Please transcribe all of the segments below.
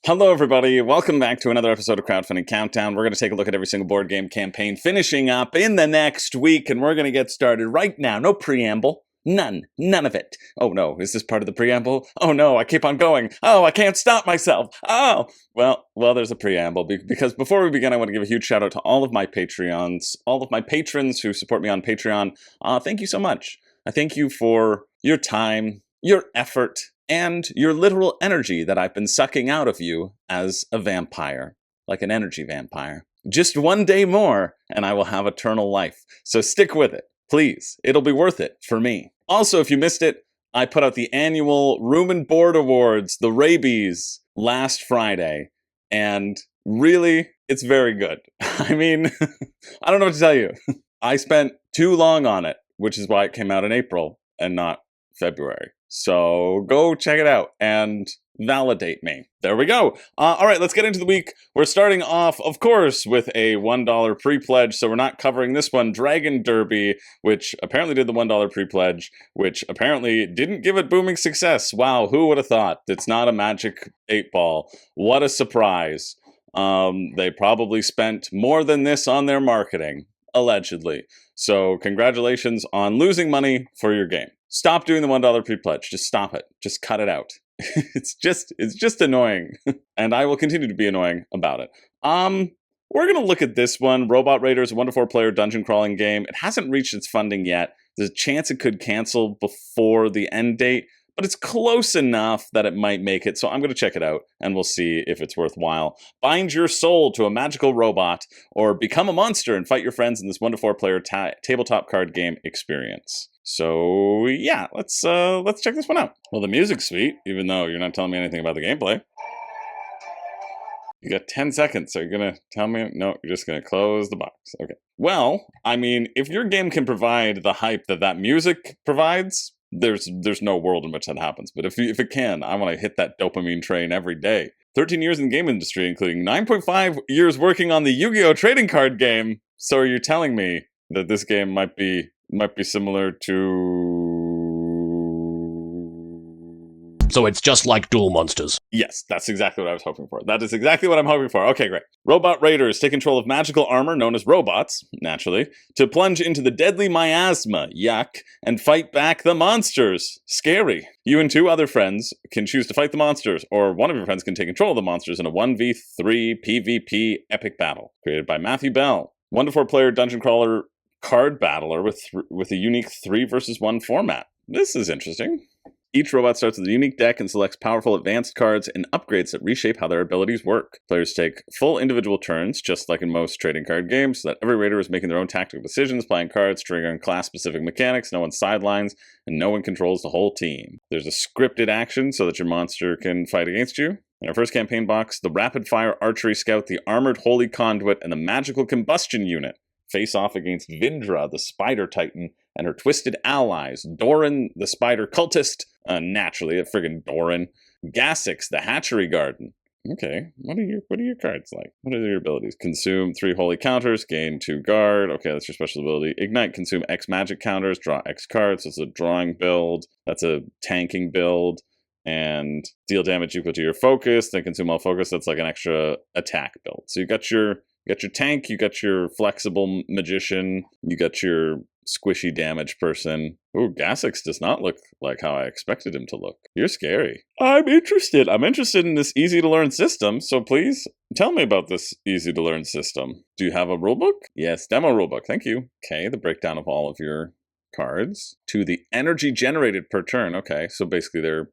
Hello everybody, welcome back to another episode of Crowdfunding Countdown. We're going to take a look at every single board game campaign finishing up in the next week, and we're going to get started right now. No preamble. None of it. Oh no, is this part of the preamble? Oh no, I keep on going. Oh, I can't stop myself. Oh, well, there's a preamble, because before we begin, I want to give a huge shout out to all of my Patreons, all of my patrons who support me on Patreon. Thank you so much. I thank you for your time, your effort, and your literal energy that I've been sucking out of you as a vampire, like an energy vampire. Just one day more, and I will have eternal life. So stick with it, please. It'll be worth it for me. Also, if you missed it, I put out the annual Room and Board Awards, the Rabies, last Friday, and really, it's very good. I mean, I don't know what to tell you. I spent too long on it, which is why it came out in April and not February. So go check it out and validate me. There we go. All right, let's get into the week. We're starting off, of course, with a $1 pre-pledge, so we're not covering this one. Dragon Derby, which apparently did the $1 pre-pledge, which apparently didn't give it booming success. Wow, who would have thought? It's not a Magic 8-ball. What a surprise. They probably spent more than this on their marketing, allegedly. So congratulations on losing money for your game. Stop doing the $1 pre-pledge. Just stop it. Just cut it out. It's just annoying. And I will continue to be annoying about it. We're going to look at this one. Robot Raiders, a 1-to-4 player dungeon crawling game. It hasn't reached its funding yet. There's a chance it could cancel before the end date, but it's close enough that it might make it. So I'm going to check it out and we'll see if it's worthwhile. Bind your soul to a magical robot or become a monster and fight your friends in this 1-to-4 player tabletop card game experience. So yeah, let's check this one out. Well, the music's sweet, even though you're not telling me anything about the gameplay. You got 10 seconds, so you're gonna tell me? No, you're just gonna close the box. Okay. Well, I mean, if your game can provide the hype that music provides, there's no world in which that happens. But if it can, I want to hit that dopamine train every day. 13 years in the game industry, including 9.5 years working on the Yu-Gi-Oh! Trading card game. So are you telling me that this game might be similar to... So it's just like Duel Monsters. Yes, that's exactly what I was hoping for. That is exactly what I'm hoping for. Okay, great. Robot Raiders take control of magical armor, known as robots, naturally, to plunge into the deadly miasma, yuck, and fight back the monsters. Scary. You and 2 other friends can choose to fight the monsters, or one of your friends can take control of the monsters in a 1v3 PvP epic battle. Created by Matthew Bell. 1-to-4 player dungeon crawler card battler with a unique 3 versus 1 format. This is interesting. Each robot starts with a unique deck and selects powerful advanced cards and upgrades that reshape how their abilities work. Players take full individual turns, just like in most trading card games, so that every raider is making their own tactical decisions, playing cards, triggering class-specific mechanics, no one sidelines, and no one controls the whole team. There's a scripted action so that your monster can fight against you. In our first campaign box, the Rapid-Fire Archery Scout, the Armored Holy Conduit, and the Magical Combustion Unit face off against Vindra, the Spider Titan, and her twisted allies, Doran, the Spider Cultist, naturally, a friggin' Doran, Gassix, the Hatchery Garden. Okay, what are your cards like? What are your abilities? Consume 3 holy counters, gain 2 guard. Okay, that's your special ability. Ignite, consume X magic counters, draw X cards. That's a drawing build. That's a tanking build. And deal damage equal to your focus. Then consume all focus. That's like an extra attack build. So you got your tank, you got your flexible magician, you got your squishy damage person. Ooh, Gassix does not look like how I expected him to look. You're scary. I'm interested in this easy-to-learn system, so please tell me about this easy-to-learn system. Do you have a rulebook? Yes, demo rulebook, thank you. Okay, the breakdown of all of your cards. To the energy generated per turn. Okay, so basically they're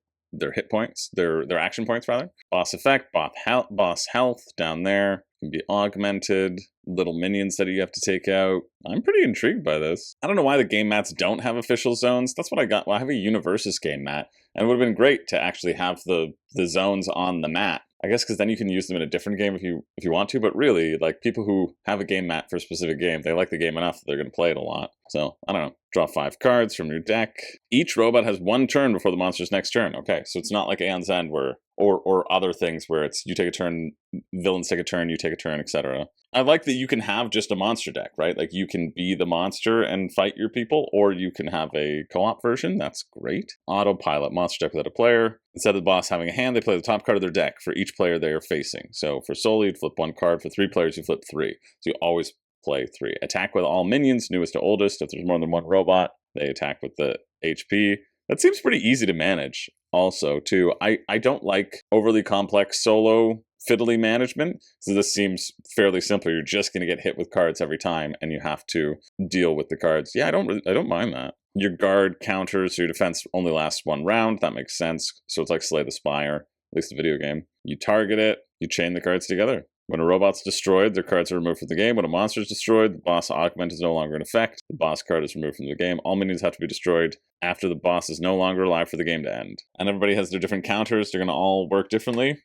hit points, their action points rather. Boss effect, boss health down there. Can be augmented, little minions that you have to take out. I'm pretty intrigued by this. I don't know why the game mats don't have official zones. That's what I got. Well, I have a Universus game mat, and it would have been great to actually have the zones on the mat. I guess because then you can use them in a different game if you want to, but really, like, people who have a game mat for a specific game, they like the game enough that they're going to play it a lot. So, I don't know. Draw 5 cards from your deck. Each robot has 1 turn before the monster's next turn. Okay, so it's not like Aeon's End where or other things where it's you take a turn, villains take a turn, you take a turn, etc. I like that you can have just a monster deck, right? Like you can be the monster and fight your people, or you can have a co-op version. That's great. Autopilot, monster deck without a player. Instead of the boss having a hand, they play the top card of their deck for each player they are facing. So for solo, you'd flip one card. For 3 players, you flip 3. So you always play 3. Attack with all minions, newest to oldest. If there's more than one robot, they attack with the HP. That seems pretty easy to manage also, too. I don't like overly complex solo fiddly management, so this seems fairly simple. You're just going to get hit with cards every time, and you have to deal with the cards. Yeah, I don't mind that. Your guard counters, so your defense only lasts 1 round. That makes sense. So it's like Slay the Spire, at least the video game. You target it, you chain the cards together. When a robot's destroyed, their cards are removed from the game. When a monster is destroyed, the boss augment is no longer in effect. The boss card is removed from the game. All minions have to be destroyed after the boss is no longer alive for the game to end. And everybody has their different counters. They're going to all work differently.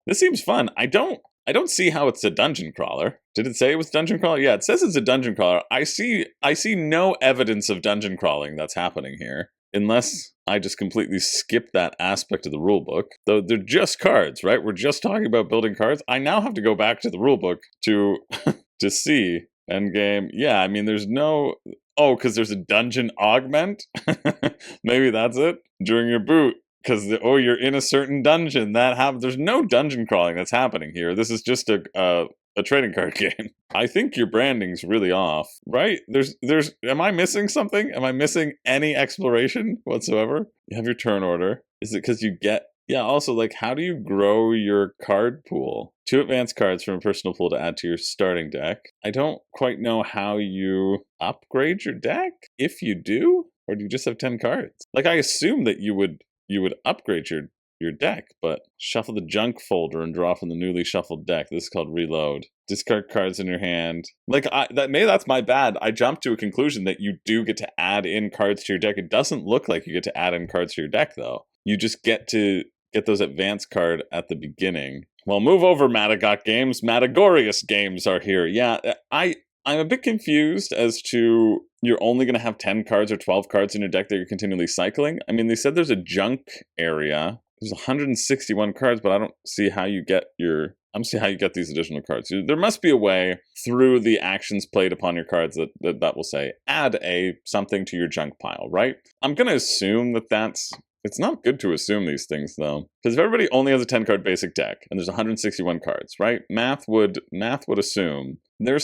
This seems fun. I don't see how it's a dungeon crawler. Did it say it was dungeon crawler? Yeah, it says it's a dungeon crawler. I see no evidence of dungeon crawling that's happening here. Unless I just completely skip that aspect of the rulebook. Though they're just cards, right? We're just talking about building cards. I now have to go back to the rulebook to to see endgame. Yeah, I mean, there's no... Oh, because there's a dungeon augment? Maybe that's it? During your boot. Because, you're in a certain dungeon. There's no dungeon crawling that's happening here. This is just a trading card game. I think your branding's really off, right? Am I missing something? Am I missing any exploration whatsoever? You have your turn order. Is it because you get... Yeah, also, like, how do you grow your card pool? 2 advanced cards from a personal pool to add to your starting deck. I don't quite know how you upgrade your deck, if you do, or do you just have 10 cards? Like, I assume that you would upgrade your deck, but shuffle the junk folder and draw from the newly shuffled deck. This is called reload. Discard cards in your hand. Like, maybe that's my bad. I jumped to a conclusion that you do get to add in cards to your deck. It doesn't look like you get to add in cards to your deck, though. You just get to get those advanced card at the beginning. Well, move over, Matagot Games. Matagorious Games are here. Yeah, I'm a bit confused as to you're only going to have 10 cards or 12 cards in your deck that you're continually cycling. I mean, they said there's a junk area. There's 161 cards, but I don't see how you get these additional cards. There must be a way through the actions played upon your cards that will say, add something to your junk pile, right? I'm going to assume that's... It's not good to assume these things, though. Because if everybody only has a 10-card basic deck, and there's 161 cards, right? Math would assume there are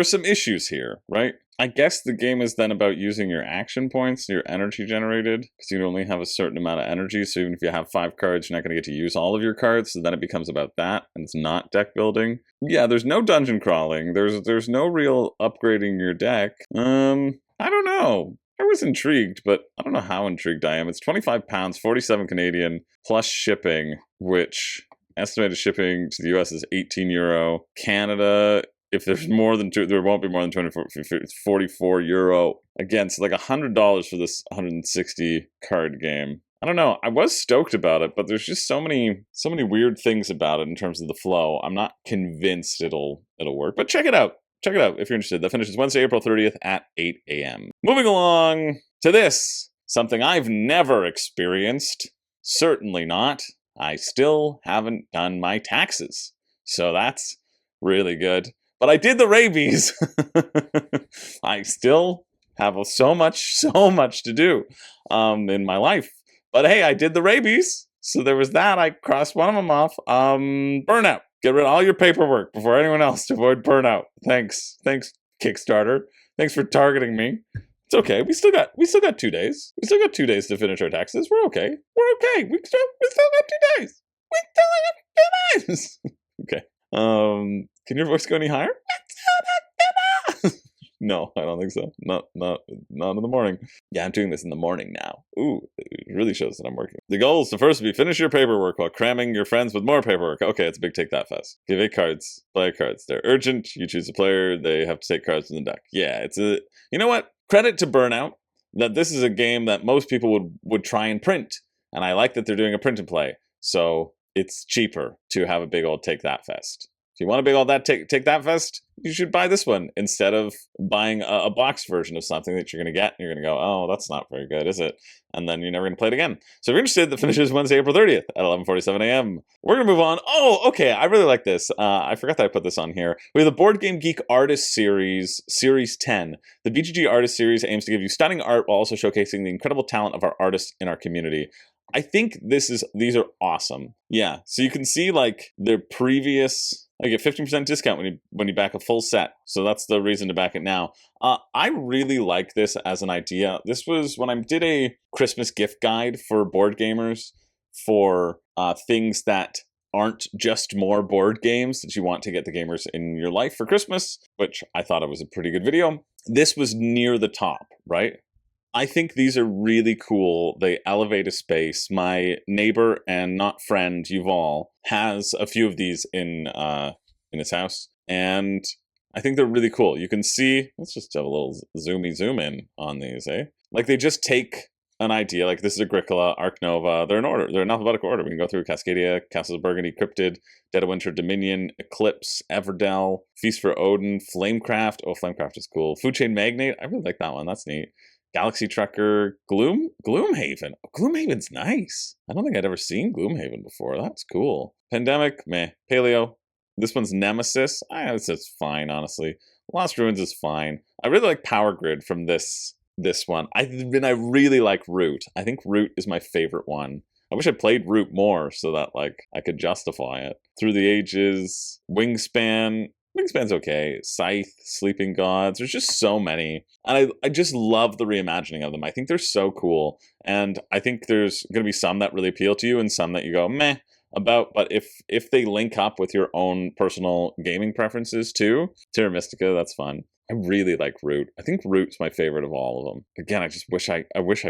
some issues here, right? I guess the game is then about using your action points, your energy generated, because you only have a certain amount of energy, so even if you have 5 cards, you're not going to get to use all of your cards, so then it becomes about that, and it's not deck building. Yeah, there's no dungeon crawling. There's no real upgrading your deck. I don't know. I was intrigued, but I don't know how intrigued I am. It's £25, 47 Canadian, plus shipping, which estimated shipping to the US is €18. Canada, if there's more than 2, there won't be more than 44 euro. Again, it's like $100 for this 160 card game. I don't know. I was stoked about it, but there's just so many weird things about it in terms of the flow. I'm not convinced it'll work, but check it out. Check it out if you're interested. That finishes Wednesday, April 30th at 8 a.m. Moving along to this, something I've never experienced. Certainly not. I still haven't done my taxes. So that's really good. But I did the rabies. I still have so much to do in my life. But hey, I did the rabies. So there was that. I crossed one of them off. Burnout. Get rid of all your paperwork before anyone else to avoid burnout. Thanks, Kickstarter. Thanks for targeting me. It's okay. We still got 2 days. We still got 2 days to finish our taxes. We're okay. We still got 2 days. We still got 2 days. Okay. Can your voice go any higher? No, I don't think so. Not in the morning. Yeah, I'm doing this in the morning now. Ooh, it really shows that I'm working. The goal is to first finish your paperwork while cramming your friends with more paperwork. Okay, it's a big take that fast. Give 8 cards, play cards. They're urgent. You choose a player. They have to take cards from the deck. Yeah, you know what? Credit to Burnout that this is a game that most people would try and print. And I like that they're doing a print and play. So it's cheaper to have a big old take that fest. If you want to big all that take that fest, you should buy this one instead of buying a box version of something that you're going to get and you're going to go, oh, that's not very good, is it? And then you're never going to play it again. So if you're interested, the finish is Wednesday, April 30th at 11:47 a.m. We're going to move on. Oh, okay. I really like this. I forgot that I put this on here. We have the Board Game Geek Artist Series, Series 10. The BGG Artist Series aims to give you stunning art while also showcasing the incredible talent of our artists in our community. I think these are awesome. Yeah, so you can see like their previous, I get 15% discount when you back a full set. So that's the reason to back it now. I really like this as an idea. This was when I did a Christmas gift guide for board gamers for things that aren't just more board games that you want to get the gamers in your life for Christmas, which I thought it was a pretty good video. This was near the top, right? I think these are really cool. They elevate a space. My neighbor and not friend, Yuval, has a few of these in his house. And I think they're really cool. You can see, let's just have a little zoom in on these, eh? Like they just take an idea, like this is Agricola, Arc Nova. They're in order. They're in alphabetical order. We can go through Cascadia, Castles of Burgundy, Cryptid, Dead of Winter, Dominion, Eclipse, Everdell, Feast for Odin, Flamecraft. Oh, Flamecraft is cool. Food Chain Magnate. I really like that one. That's neat. Galaxy Trucker, Gloomhaven. Oh, Gloomhaven's nice. I don't think I'd ever seen Gloomhaven before. That's cool. Pandemic, meh. Paleo. This one's Nemesis. It's just fine, honestly. Lost Ruins is fine. I really like Power Grid from this one. I really like Root. I think Root is my favorite one. I wish I played Root more so that like I could justify it. Through the Ages, Wingspan. Wingspan's okay. Scythe, Sleeping Gods. There's just so many. And I just love the reimagining of them. I think they're so cool. And I think there's going to be some that really appeal to you and some that you go, meh, about. But if they link up with your own personal gaming preferences too, Terra Mystica, that's fun. I really like Root. I think Root's my favorite of all of them. Again, I just wish I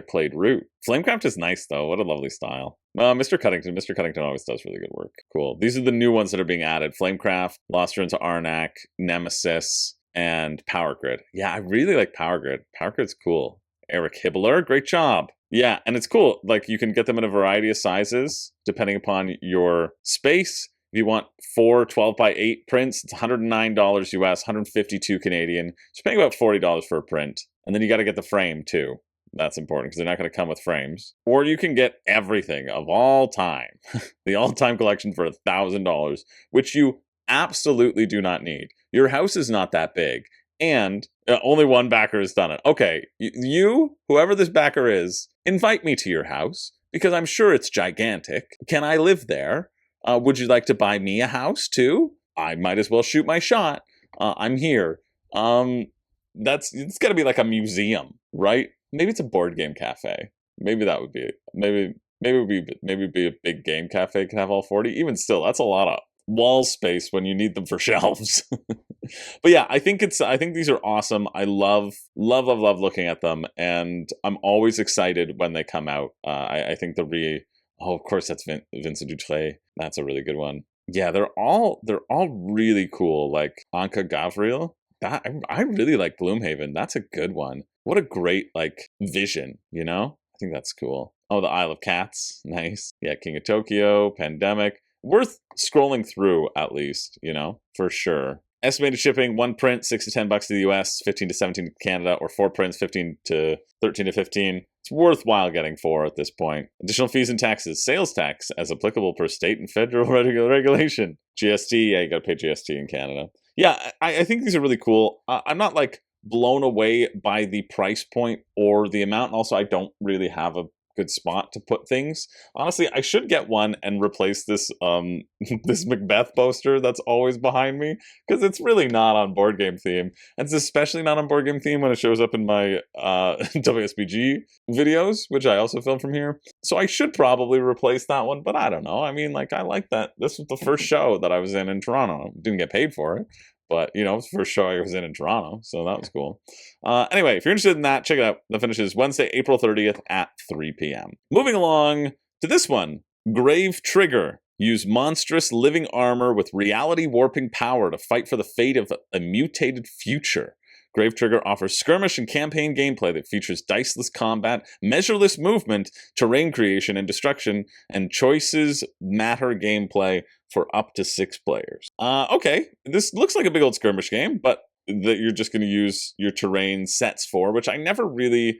played Root. Flamecraft is nice though. What a lovely style. Mr. Cuddington always does really good work. Cool. These are the new ones that are being added. Flamecraft, Lost Ruins of Arnak, Nemesis, and Power Grid. Yeah, I really like Power Grid. Power Grid's cool. Eric Hibbler, great job. Yeah, and it's cool. Like you can get them in a variety of sizes depending upon your space. If you want 4 12x8 prints, it's $109 US, 152 Canadian. You're paying about $40 for a print. And then you got to get the frame too. That's important because they're not going to come with frames. Or you can get everything of all time. The all-time collection for $1,000, which you absolutely do not need. Your house is not that big. And only one backer has done it. Okay, you, whoever this backer is, invite me to your house because I'm sure it's gigantic. Can I live there? Would you like to buy me a house too? I might as well shoot my shot. I'm here. It's got to be like a museum, right? Maybe it's a board game cafe. Maybe that would be it. Maybe be a big game cafe can have all 40. Even still, that's a lot of wall space when you need them for shelves. But yeah, I think these are awesome. I love looking at them, and I'm always excited when they come out. I think oh, of course, that's Vincent Dutre. That's a really good one. Yeah, they're all really cool. Like Anka Gavriel. I really like Gloomhaven. That's a good one. What a great like vision, you know? I think that's cool. Oh, the Isle of Cats. Nice. Yeah, King of Tokyo, Pandemic. Worth scrolling through at least, you know, for sure. Estimated shipping, 1 print, $6 to $10 to the US, 15 to 17 to Canada, or 4 prints, 13 to 15. It's worthwhile getting 4 at this point. Additional fees and taxes, sales tax as applicable per state and federal regulation. GST, yeah, you gotta pay GST in Canada. Yeah, I think these are really cool. I'm not like blown away by the price point or the amount. And also, I don't really have a good spot to put things. Honestly, I should get one and replace this this Macbeth poster that's always behind me, because it's really not on board game theme. And it's especially not on board game theme when it shows up in my WSBG videos, which I also film from here. So I should probably replace that one, but I don't know. I mean, like, I like that. This was the first show that I was in Toronto. Didn't get paid for it. But, you know, it's the first show I was in Toronto, so that was cool. Anyway, if you're interested in that, check it out. The finish is Wednesday, April 30th at 3 p.m. Moving along to this one, Grave Trigger. Use monstrous living armor with reality warping power to fight for the fate of a mutated future. Grave Trigger offers skirmish and campaign gameplay that features diceless combat, measureless movement, terrain creation and destruction, and choices matter gameplay for up to 6 players. Okay, this looks like a big old skirmish game, but that you're just going to use your terrain sets for, which I never really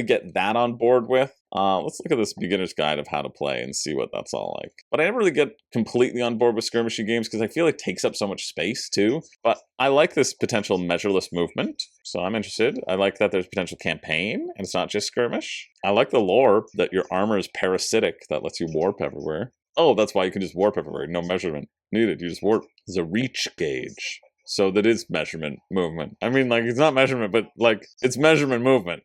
get that on board with. Let's look at this beginner's guide of how to play and see what that's all like. But I never really get completely on board with skirmishy games because I feel it takes up so much space too. But I like this potential measureless movement, so I'm interested. I like that there's potential campaign and it's not just skirmish. I like the lore that your armor is parasitic, that lets you warp everywhere. Oh, that's why you can just warp everywhere. No measurement needed. You just warp. There's a reach gauge. So that is measurement movement. I mean, like, it's not measurement, but, like, it's measurement movement.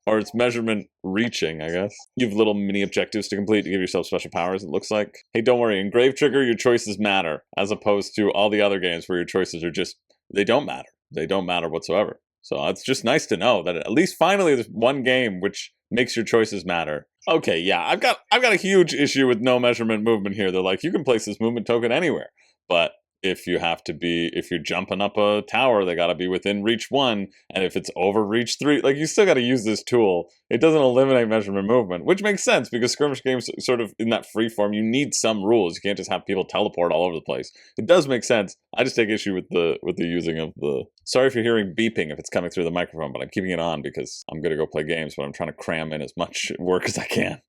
Or it's measurement reaching, I guess. You have little mini objectives to complete to give yourself special powers, it looks like. Hey, don't worry. In Grave Trigger, your choices matter, as opposed to all the other games where your choices are just, they don't matter. They don't matter whatsoever. So it's just nice to know that at least finally there's one game which makes your choices matter. Okay, yeah, I've got a huge issue with no measurement movement here. They're like, you can place this movement token anywhere, but if you're jumping up a tower, they gotta be within reach 1, and if it's over reach 3, like, you still gotta use this tool. It doesn't eliminate measurement movement, which makes sense because skirmish games sort of in that free form, you need some rules. You can't just have people teleport all over the place. It does make sense. I just take issue with the using of the. Sorry if you're hearing beeping if it's coming through the microphone, but I'm keeping it on because I'm gonna go play games, but I'm trying to cram in as much work as I can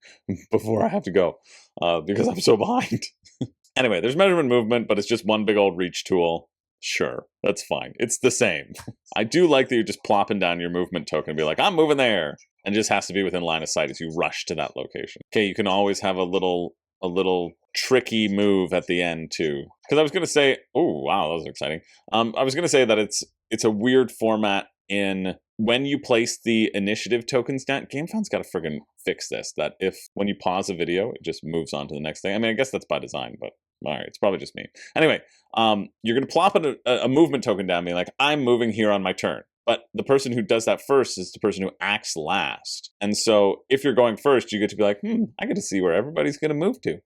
before I have to go because I'm so behind. Anyway, there's measurement movement, but it's just one big old reach tool. Sure, that's fine. It's the same. I do like that you're just plopping down your movement token and be like, I'm moving there. And it just has to be within line of sight as you rush to that location. Okay, you can always have a little tricky move at the end too. Because I was going to say, oh, wow, that was exciting. I was going to say that it's a weird format in when you place the initiative tokens down. GameFound's got to friggin' fix this, that if when you pause a video, it just moves on to the next thing. I mean, I guess that's by design, but all right, it's probably just me. Anyway, you're going to plop a movement token down, being like, I'm moving here on my turn. But the person who does that first is the person who acts last. And so if you're going first, you get to be like, I get to see where everybody's going to move to.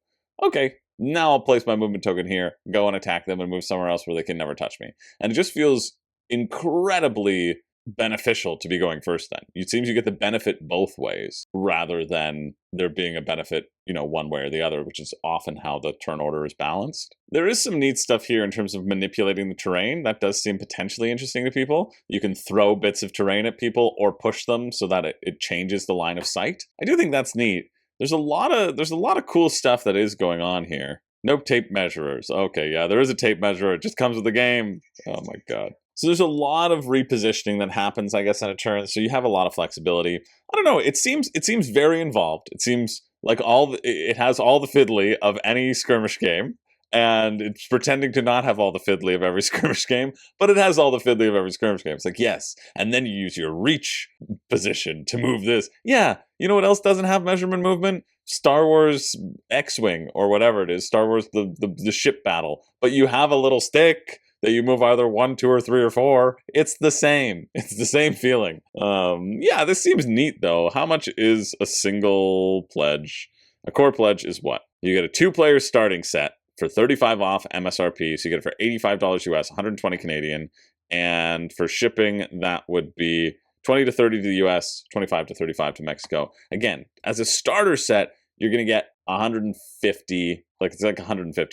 Okay, now I'll place my movement token here, go and attack them and move somewhere else where they can never touch me. And it just feels incredibly beneficial to be going first then. It seems you get the benefit both ways rather than there being a benefit, one way or the other, which is often how the turn order is balanced. There is some neat stuff here in terms of manipulating the terrain. That does seem potentially interesting to people. You can throw bits of terrain at people or push them so that it changes the line of sight. I do think that's neat. There's a lot of cool stuff that is going on here. No tape measurers. Okay, yeah, there is a tape measurer. It just comes with the game. Oh my god. So there's a lot of repositioning that happens, I guess, on a turn. So you have a lot of flexibility. I don't know. It seems very involved. It seems like it has all the fiddly of any skirmish game, and it's pretending to not have all the fiddly of every skirmish game, but it has all the fiddly of every skirmish game. It's like, yes, and then you use your reach position to move this. Yeah, you know what else doesn't have measurement movement? Star Wars X-Wing or whatever it is. Star Wars the ship battle, but you have a little stick that you move either 1, 2, or 3, or 4. It's the same. It's the same feeling. Yeah, this seems neat, though. How much is a single pledge? A core pledge is what? You get a 2-player starting set for $35 off MSRP. So you get it for $85 US, 120 Canadian. And for shipping, that would be 20 to 30 to the US, 25 to 35 to Mexico. Again, as a starter set, you're going to get 150, it's like $150.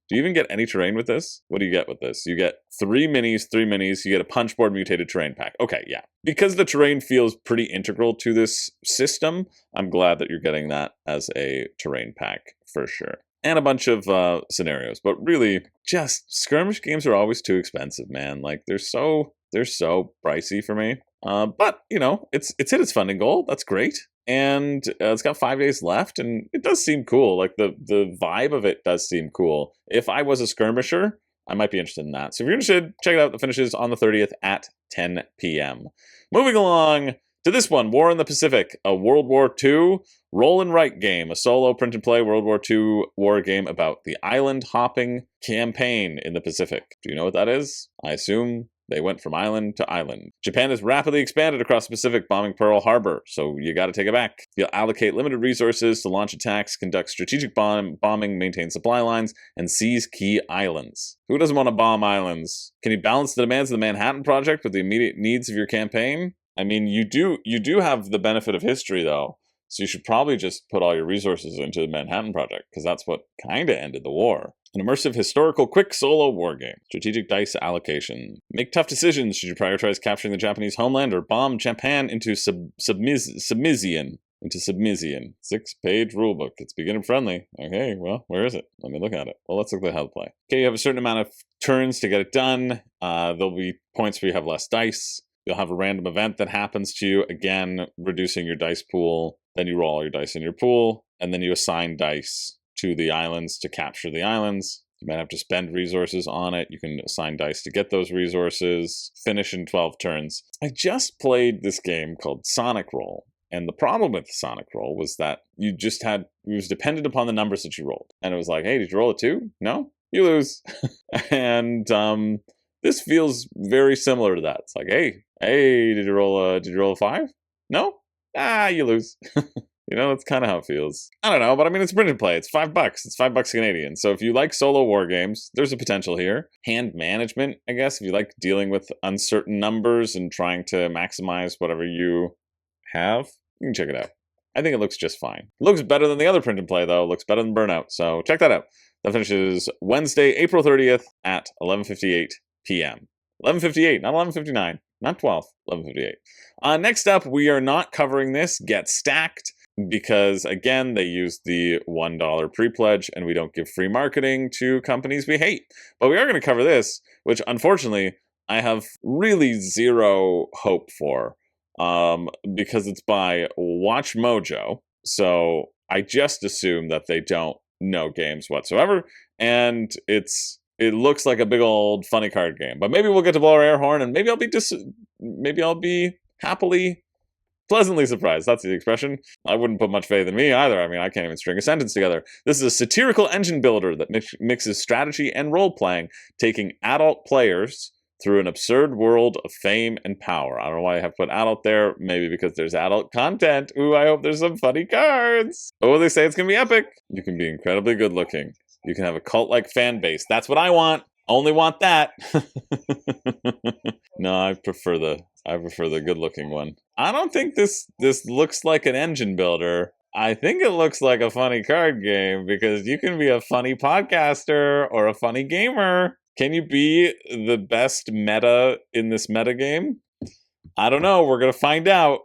Do you even get any terrain with this? What do you get with this? You get 3 minis, you get a punchboard mutated terrain pack. Okay, yeah. Because the terrain feels pretty integral to this system, I'm glad that you're getting that as a terrain pack for sure. And a bunch of scenarios. But really, just skirmish games are always too expensive, man. Like, they're so pricey for me. But, it's hit its funding goal. That's great. And it's got 5 days left, and it does seem cool. Like, the vibe of it does seem cool. If I was a skirmisher, I might be interested in that. So if you're interested, check it out. The finishes on the 30th at 10 p.m. Moving along to this one, War in the Pacific, a World War II roll and write game, a solo print and play World War II war game about the island hopping campaign in the Pacific. Do you know what that is? I assume They went from island to island. Japan has rapidly expanded across the Pacific, bombing Pearl Harbor, so you gotta take it back. You'll allocate limited resources to launch attacks, conduct strategic bombing, maintain supply lines, and seize key islands. Who doesn't want to bomb islands? Can you balance the demands of the Manhattan Project with the immediate needs of your campaign? I mean, you do have the benefit of history, though, so you should probably just put all your resources into the Manhattan Project, because that's what kind of ended the war. An immersive, historical, quick solo war game. Strategic dice allocation. Make tough decisions. Should you prioritize capturing the Japanese homeland or bomb Japan into submission? 6-page rulebook. It's beginner friendly. Okay, well, where is it? Let me look at it. Well, let's look at how to play. Okay, you have a certain amount of turns to get it done. There'll be points where you have less dice. You'll have a random event that happens to you, again, reducing your dice pool. Then you roll all your dice in your pool, and then you assign dice to the islands to capture the islands. You might have to spend resources on it. You can assign dice to get those resources. Finish in 12 turns. I just played this game called Sonic Roll. And the problem with Sonic Roll was that it was dependent upon the numbers that you rolled. And it was like, hey, did you roll a 2? No? You lose. And this feels very similar to that. It's like, hey, did you roll a 5? No? You lose. You know, that's kind of how it feels. I don't know, but I mean, it's print and play. It's $5. It's $5 Canadian. So if you like solo war games, there's a potential here. Hand management, I guess, if you like dealing with uncertain numbers and trying to maximize whatever you have, you can check it out. I think it looks just fine. It looks better than the other print and play, though. It looks better than Burnout. So check that out. That finishes Wednesday, April 30th at 11:58 p.m. 11:58, not 11:59, not 12, 11:58. Next up, we are not covering this, Get Stacked, because, again, they use the $1 pre-pledge, and we don't give free marketing to companies we hate. But we are going to cover this, which, unfortunately, I have really zero hope for, because it's by Watch Mojo. So I just assume that they don't know games whatsoever, and it looks like a big old funny card game. But maybe we'll get to blow our air horn, and maybe I'll be happily, pleasantly surprised. That's the expression. I wouldn't put much faith in me either. I mean, I can't even string a sentence together. This is a satirical engine builder that mixes strategy and role-playing, taking adult players through an absurd world of fame and power. I don't know why I have put adult there. Maybe because there's adult content. Ooh, I hope there's some funny cards. Oh, they say it's going to be epic. You can be incredibly good looking. You can have a cult-like fan base. That's what I want. Only want that. No, I prefer the good-looking one. I don't think this looks like an engine builder. I think it looks like a funny card game, because you can be a funny podcaster or a funny gamer. Can you be the best meta in this meta game? I don't know. We're going to find out.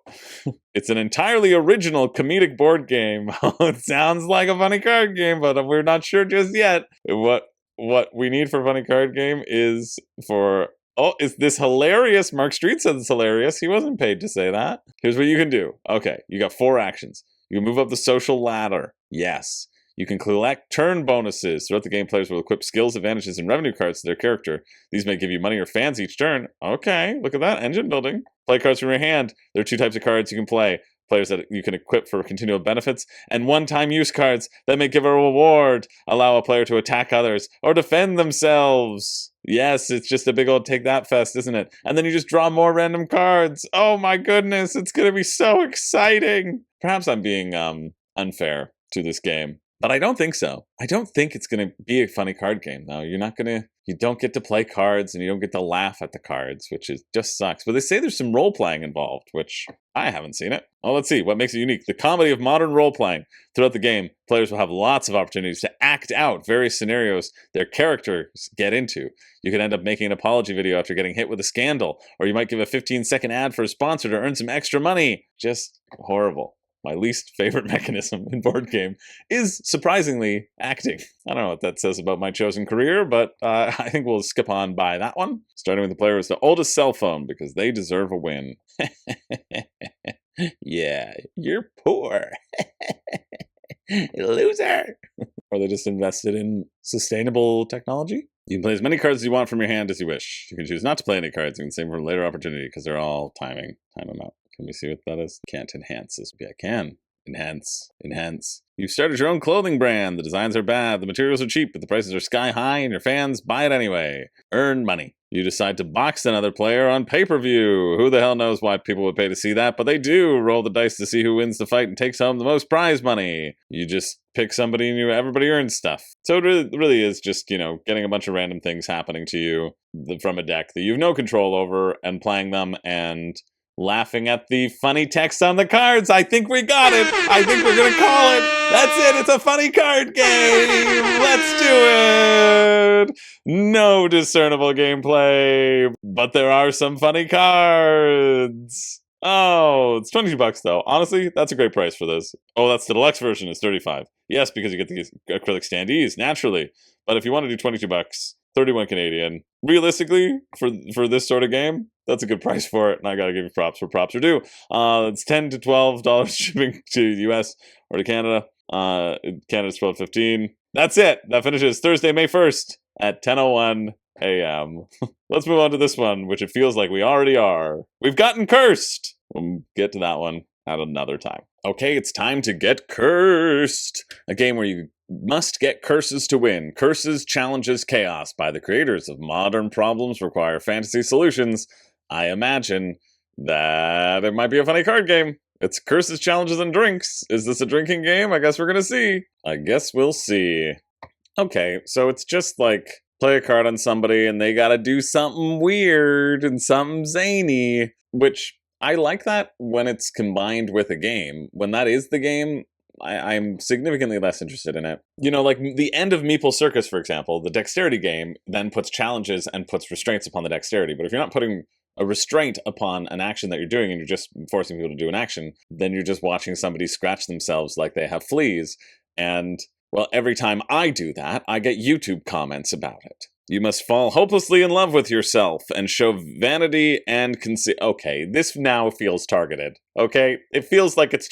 It's an entirely original comedic board game. It sounds like a funny card game, but we're not sure just yet. What we need for a funny card game is this hilarious? Mark Street said it's hilarious. He wasn't paid to say that. Here's what you can do. Okay, you got 4 actions. You can move up the social ladder. Yes. You can collect turn bonuses. Throughout the game, players will equip skills, advantages, and revenue cards to their character. These may give you money or fans each turn. Okay, look at that. Engine building. Play cards from your hand. There are 2 types of cards you can play. Players that you can equip for continual benefits, and one-time use cards that may give a reward, allow a player to attack others, or defend themselves. Yes, it's just a big old take that fest, isn't it? And then you just draw more random cards. Oh my goodness, it's going to be so exciting. Perhaps I'm being unfair to this game, but I don't think so. I don't think it's going to be a funny card game, though. You don't get to play cards, and you don't get to laugh at the cards, which just sucks. But they say there's some role-playing involved, which I haven't seen it. Well, let's see. What makes it unique? The comedy of modern role-playing. Throughout the game, players will have lots of opportunities to act out various scenarios their characters get into. You could end up making an apology video after getting hit with a scandal, or you might give a 15-second ad for a sponsor to earn some extra money. Just horrible. My least favorite mechanism in board game is, surprisingly, acting. I don't know what that says about my chosen career, but I think we'll skip on by that one. Starting with the player with the oldest cell phone, because they deserve a win. Yeah, you're poor. Loser. Or they just invested in sustainable technology? You can play as many cards as you want from your hand as you wish. You can choose not to play any cards. You can save for a later opportunity, because they're all time them out. Can we see what that is? Can't enhance this. Yeah, I can. Enhance. Enhance. You've started your own clothing brand. The designs are bad, the materials are cheap, but the prices are sky high and your fans buy it anyway. Earn money. You decide to box another player on pay-per-view. Who the hell knows why people would pay to see that, but they do. Roll the dice to see who wins the fight and takes home the most prize money. You just pick somebody and everybody earns stuff. So it really is just, getting a bunch of random things happening to you from a deck that you have no control over and playing them and laughing at the funny text on the cards. I think we got it. I think we're going to call it. That's it. It's a funny card game. Let's do it. No discernible gameplay, but there are some funny cards. Oh, it's $22 though. Honestly, that's a great price for this. Oh, that's the deluxe version. It's $35. Yes, because you get the acrylic standees naturally. But if you want to do $22, 31 Canadian. Realistically, for this sort of game, that's a good price for it, and I gotta give you props where props are due. It's $10 to $12 shipping to the US or to Canada. Canada's $12.15. That's it. That finishes Thursday, May 1st at 10:01 a.m. Let's move on to this one, which it feels like we already are. We've gotten cursed. We'll get to that one at another time. Okay, it's time to get cursed. A game where you must get curses to win. Curses challenges chaos by the creators of Modern Problems Require Fantasy Solutions. I imagine that it might be a funny card game. It's curses, challenges, and drinks. Is this a drinking game? I guess we're gonna see. I guess we'll see. Okay, so it's just like play a card on somebody and they gotta do something weird and something zany, which I like that when it's combined with a game. When that is the game, I'm significantly less interested in it. Like the end of Meeple Circus, for example, the dexterity game then puts challenges and puts restraints upon the dexterity. But if you're not putting a restraint upon an action that you're doing and you're just forcing people to do an action, then you're just watching somebody scratch themselves like they have fleas. And, well, every time I do that, I get YouTube comments about it. You must fall hopelessly in love with yourself and show vanity and conceit. Okay, this now feels targeted. Okay? It feels like it's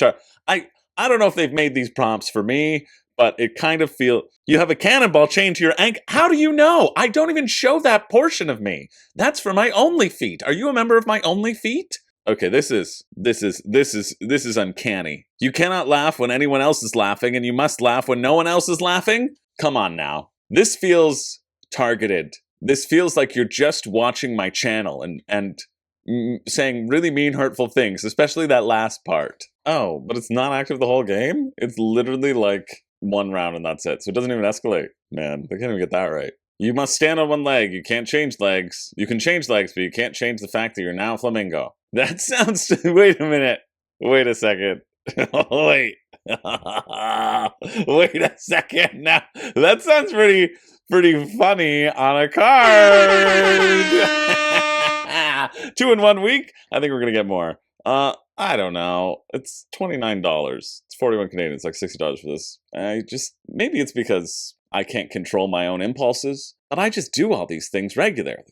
I don't know if they've made these prompts for me, but it kind of feels... You have a cannonball chained to your ankle. How do you know? I don't even show that portion of me. That's for my only feet. Are you a member of my only feet? Okay, this is uncanny. You cannot laugh when anyone else is laughing, and you must laugh when no one else is laughing? Come on now. This feels targeted. This feels like you're just watching my channel and saying really mean, hurtful things, especially that last part. Oh, but it's not active the whole game? It's literally like one round and that's it. So it doesn't even escalate. Man, they can't even get that right. You must stand on one leg. You can't change legs. You can change legs, but you can't change the fact that you're now a flamingo. That sounds... Wait a minute. Wait a second. Wait. Wait a second. Now, that sounds pretty funny on a card. 2 in 1 week? I think we're going to get more. I don't know. It's $29. It's 41 Canadian. It's like $60 for this. Maybe it's because I can't control my own impulses, but I just do all these things regularly.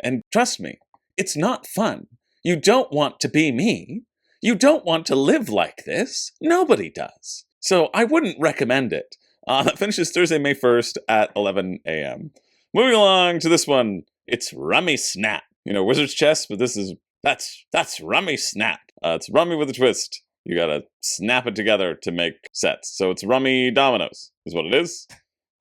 And trust me, it's not fun. You don't want to be me. You don't want to live like this. Nobody does. So I wouldn't recommend it. That finishes Thursday, May 1st at 11 a.m. Moving along to this one. It's Rummy Snap. Wizard's Chess, but that's Rummy Snap. It's rummy with a twist. You gotta snap it together to make sets. So it's rummy dominoes, is what it is.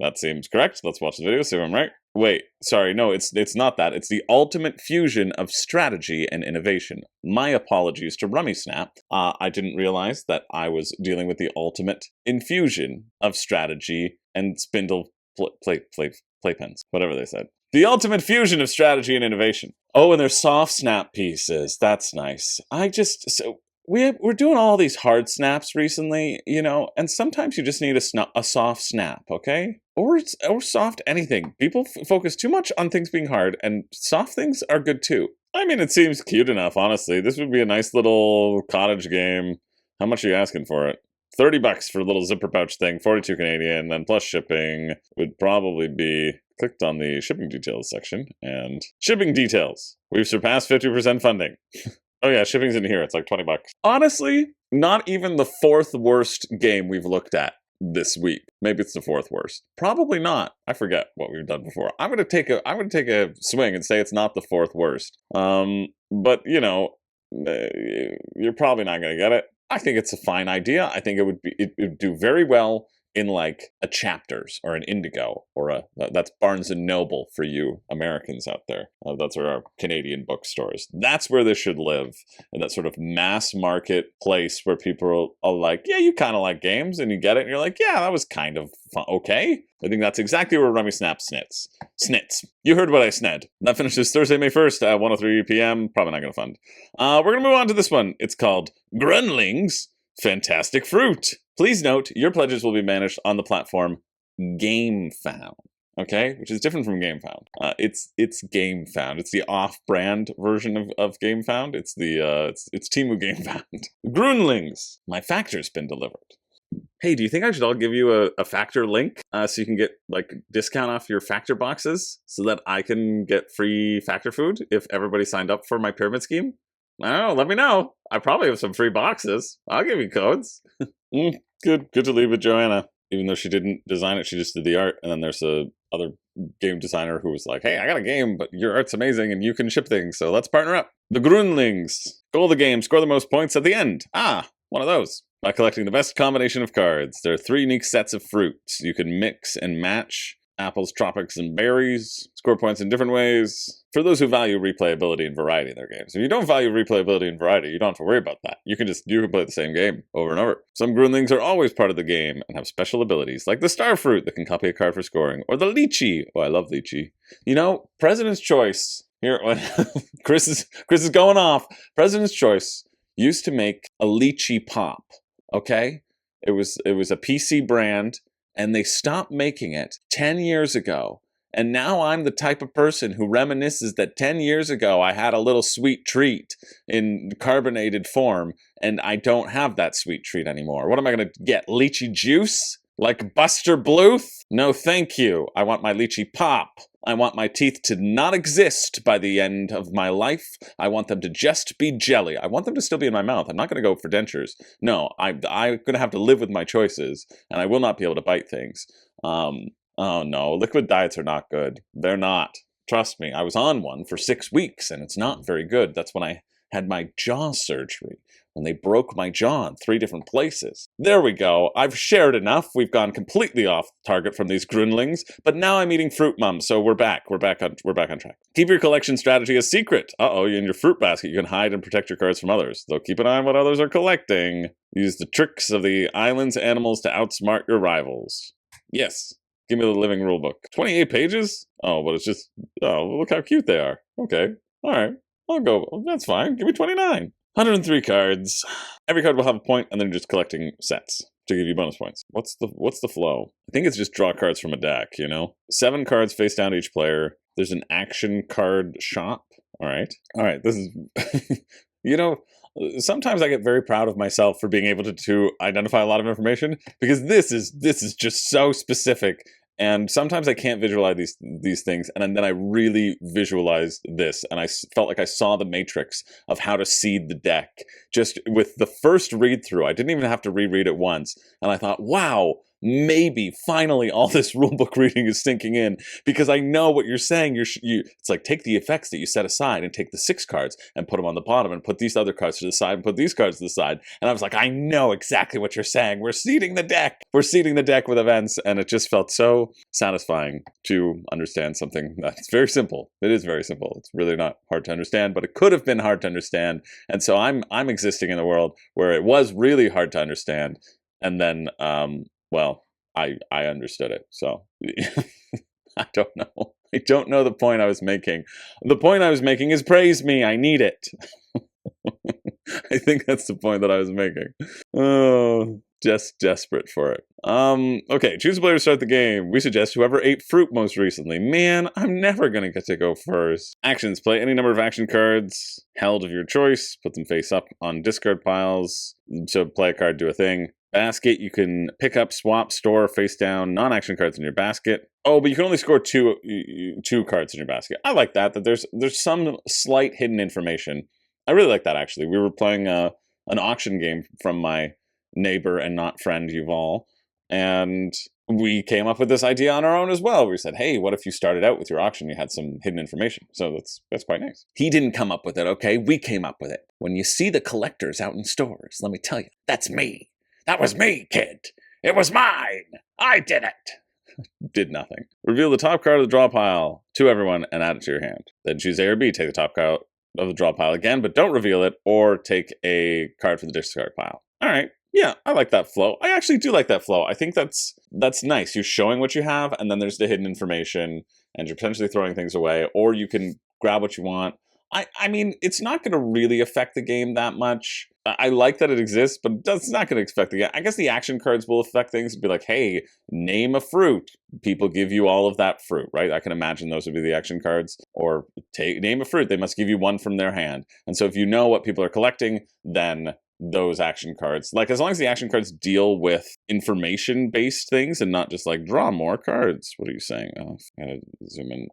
That seems correct. Let's watch the video, see if I'm right. Wait, sorry, no, it's not that. It's the ultimate fusion of strategy and innovation. My apologies to Rummy Snap. I didn't realize that I was dealing with the ultimate infusion of strategy and spindle playpens, whatever they said. The ultimate fusion of strategy and innovation. Oh, and they're soft snap pieces. That's nice. We're doing all these hard snaps recently, and sometimes you just need a soft snap, okay? Or soft anything. People focus too much on things being hard, and soft things are good too. I mean, it seems cute enough, honestly. This would be a nice little cottage game. How much are you asking for it? $30 for a little zipper pouch thing, 42 Canadian, then plus shipping would probably be... Clicked on the shipping details section, and shipping details. We've surpassed 50% funding. Oh yeah, shipping's in here. It's like $20. Honestly, not even the 4th worst game we've looked at this week. Maybe it's the 4th worst. Probably not. I forget what we've done before. I'm gonna take a swing and say it's not the 4th worst. But you're probably not gonna get it. I think it's a fine idea. I think it would do very well in like a Chapters or an Indigo or that's Barnes and Noble for you Americans out there. That's our Canadian bookstores. That's where this should live, in that sort of mass market place where people are like, yeah, you kind of like games, and you get it, and you're like, yeah, that was kind of fun. Okay. I think that's exactly where Rummy Snap snits. You heard what I sned. That finishes Thursday, May 1st at 1:03 p.m. Probably not going to fund. We're going to move on to this one. It's called Grunlings Fantastic Fruit. Please note, your pledges will be managed on the platform GameFound, okay? Which is different from GameFound. It's GameFound. It's the off-brand version of GameFound. It's it's Temu GameFound. Grunlings. My factor's been delivered. Hey, do you think I should all give you a factor link so you can get like discount off your factor boxes so that I can get free factor food if everybody signed up for my pyramid scheme? I don't know, let me know. I probably have some free boxes. I'll give you codes. Good to leave with Joanna. Even though she didn't design it, she just did the art. And then there's a other game designer who was like, hey, I got a game, but your art's amazing and you can ship things, so let's partner up. The Grunlings. Goal of the game, score the most points at the end. One of those. By collecting the best combination of cards. There are 3 unique sets of fruits. You can mix and match apples, tropics, and berries. Score points in different ways. For those who value replayability and variety in their games. If you don't value replayability and variety, you don't have to worry about that. You can play the same game over and over. Some Grunlings are always part of the game and have special abilities, like the star fruit that can copy a card for scoring, or the lychee. Oh, I love lychee. You know, President's Choice. Here, when Chris is going off. President's Choice used to make a lychee pop. Okay? It was a PC brand, and they stopped making it 10 years ago. And now I'm the type of person who reminisces that 10 years ago I had a little sweet treat in carbonated form, and I don't have that sweet treat anymore. What am I going to get? Lychee juice? Like Buster Bluth? No, thank you. I want my lychee pop. I want my teeth to not exist by the end of my life. I want them to just be jelly. I want them to still be in my mouth. I'm not going to go for dentures. No, I'm going to have to live with my choices, and I will not be able to bite things. Oh no, liquid diets are not good. They're not. Trust me, I was on one for 6 weeks, and it's not very good. That's when I had my jaw surgery, when they broke my jaw in 3 different places. There we go. I've shared enough. We've gone completely off target from these Grunlings, but now I'm eating Fruit Mum, so we're back. We're back on track. Keep your collection strategy a secret. In your fruit basket, you can hide and protect your cards from others, though keep an eye on what others are collecting. Use the tricks of the island's animals to outsmart your rivals. Yes. Give me the living rulebook. 28 pages? Oh, but it's just... Oh, look how cute they are. Okay. All right. I'll go. That's fine. Give me 29. 103 cards. Every card will have a point, and then you're just collecting sets to give you bonus points. What's the flow? I think it's just draw cards from a deck, 7 cards face down to each player. There's an action card shop. All right. This is... sometimes I get very proud of myself for being able to identify a lot of information, because this is just so specific. And sometimes I can't visualize these things, and then I really visualized this, and I felt like I saw the matrix of how to seed the deck just with the first read through. I didn't even have to reread it once, and I thought, wow, maybe finally all this rulebook reading is sinking in, because I know what you're saying. It's like, take the effects that you set aside and take the 6 cards and put them on the bottom and put these other cards to the side and put these cards to the side. And I was like, I know exactly what you're saying. We're seeding the deck. We're seeding the deck with events. And it just felt so satisfying to understand something that's very simple. It is very simple. It's really not hard to understand, but it could have been hard to understand. And so I'm existing in a world where it was really hard to understand. And then, I understood it, so I don't know. I don't know the point I was making. The point I was making is praise me. I need it. I think that's the point that I was making. Oh, just desperate for it. Okay, choose a player to start the game. We suggest whoever ate fruit most recently. Man, I'm never going to get to go first. Actions. Play any number of action cards held of your choice. Put them face up on discard piles. So play a card, do a thing. Basket, you can pick up, swap, store, face down, non-action cards in your basket. Oh, but you can only score two cards in your basket. I like that there's some slight hidden information. I really like that, actually. We were playing an auction game from my neighbor and not friend, Yuval, and we came up with this idea on our own as well. We said, hey, what if you started out with your auction, you had some hidden information? So that's quite nice. He didn't come up with it, okay? We came up with it. When you see the collectors out in stores, let me tell you, that's me. That was me, kid. It was mine. I did it. Did nothing. Reveal the top card of the draw pile to everyone and add it to your hand. Then choose A or B. Take the top card of the draw pile again, but don't reveal it, or take a card from the discard pile. All right. Yeah, I like that flow. I actually do like that flow. I think that's nice. You're showing what you have, and then there's the hidden information, and you're potentially throwing things away, or you can grab what you want. I mean, it's not going to really affect the game that much. I like that it exists, but it's not going to affect the game. I guess the action cards will affect things. It'd be like, hey, name a fruit. People give you all of that fruit, right? I can imagine those would be the action cards. Or name a fruit. They must give you one from their hand. And so if you know what people are collecting, then those action cards, like as long as the action cards deal with information-based things and not just like draw more cards. What are you saying? Oh, I gotta zoom in.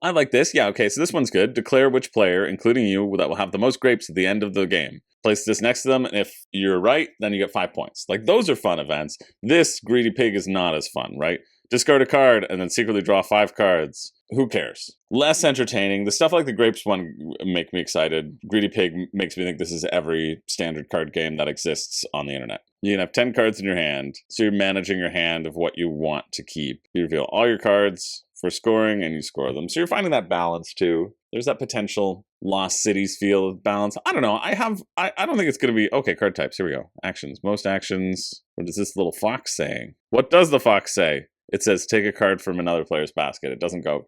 I like this. Yeah, okay, so this one's good. Declare which player, including you, that will have the most grapes at the end of the game. Place this next to them, and if you're right, then you get 5 points. Like, those are fun events. This Greedy Pig is not as fun, right? Discard a card, and then secretly draw 5 cards. Who cares? Less entertaining. The stuff like the grapes one make me excited. Greedy Pig makes me think this is every standard card game that exists on the internet. You can have 10 cards in your hand, so you're managing your hand of what you want to keep. You reveal all your cards for scoring, and you score them. So you're finding that balance, too. There's that potential Lost Cities feel of balance. I don't know. I don't think it's going to be... Okay, card types. Here we go. Actions. Most actions. What is this little fox saying? What does the fox say? It says, take a card from another player's basket. It doesn't go...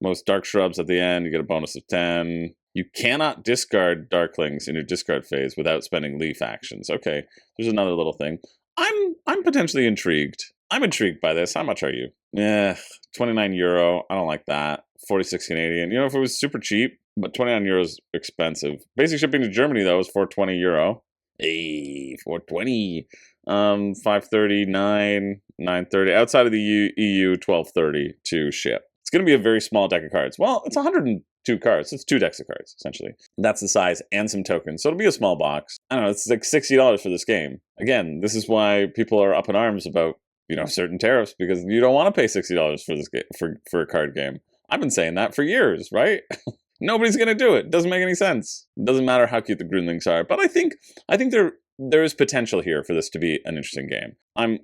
Most dark shrubs at the end. You get a bonus of 10. You cannot discard Darklings in your discard phase without spending leaf actions. Okay, there's another little thing. I'm potentially intrigued. I'm intrigued by this. How much are you? €29. I don't like that. 46 Canadian. You know, if it was super cheap, but €29 is expensive. Basic shipping to Germany, though, is €420. Hey, 420. 539, 930. Outside of the EU, 1230 to ship. It's going to be a very small deck of cards. Well, it's 102 cards. It's 2 decks of cards, essentially. That's the size and some tokens. So it'll be a small box. I don't know. It's like $60 for this game. Again, this is why people are up in arms about, you know, certain tariffs, because you don't want to pay $60 for this for a card game. I've been saying that for years, right? Nobody's going to do it. It doesn't make any sense. It doesn't matter how cute the Grunlings are. But I think there is potential here for this to be an interesting game.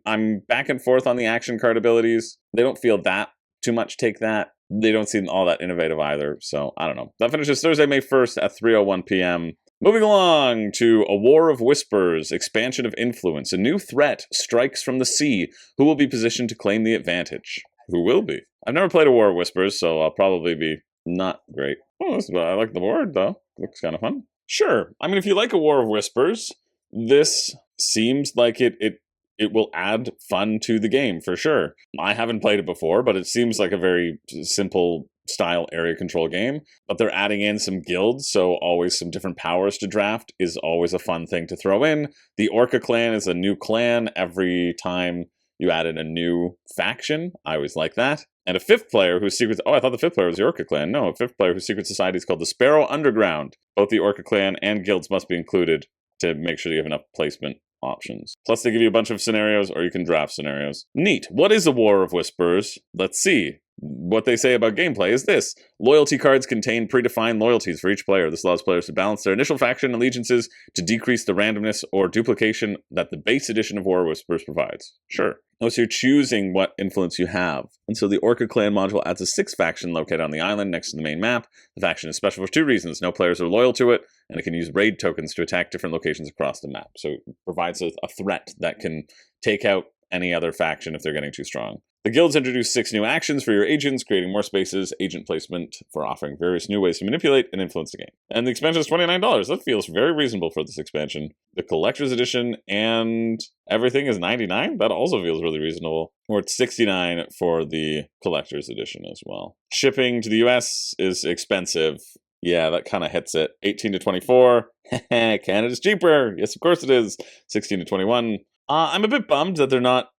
I'm back and forth on the action card abilities. They don't feel that too much take that. They don't seem all that innovative either. So I don't know. That finishes Thursday, May 1st at 3:01 p.m. Moving along to A War of Whispers, Expansion of Influence. A new threat strikes from the sea. Who will be positioned to claim the advantage? Who will be? I've never played A War of Whispers, so I'll probably be not great. Oh, I like the board, though. Looks kind of fun. Sure. I mean, if you like A War of Whispers, this seems like it will add fun to the game, for sure. I haven't played it before, but it seems like a very simple style area control game. But they're adding in some guilds, so always some different powers to draft is always a fun thing to throw in. The Orca clan is a new clan every time you add in a new faction. I always like that. And a 5th player whose secret... Oh, I thought the 5th player was the Orca clan. No, a 5th player whose secret society is called the Sparrow Underground. Both the Orca clan and guilds must be included to make sure you have enough placement options. Plus, they give you a bunch of scenarios, or you can draft scenarios. Neat. What is A War of Whispers? Let's see. What they say about gameplay is this. Loyalty cards contain predefined loyalties for each player. This allows players to balance their initial faction allegiances to decrease the randomness or duplication that the base edition of War of Whispers provides. Sure. Oh, so you're choosing what influence you have. And so the Orca clan module adds a 6th faction located on the island next to the main map. The faction is special for 2 reasons. No players are loyal to it, and it can use raid tokens to attack different locations across the map. So it provides a threat that can take out any other faction if they're getting too strong. The guilds introduce 6 new actions for your agents, creating more spaces, agent placement for offering various new ways to manipulate and influence the game. And the expansion is $29. That feels very reasonable for this expansion. The collector's edition and everything is $99. That also feels really reasonable. Or it's $69 for the collector's edition as well. Shipping to the US is expensive. Yeah, that kind of hits it. 18 to 24. Canada's cheaper. Yes, of course it is. 16 to 21. I'm a bit bummed that they're not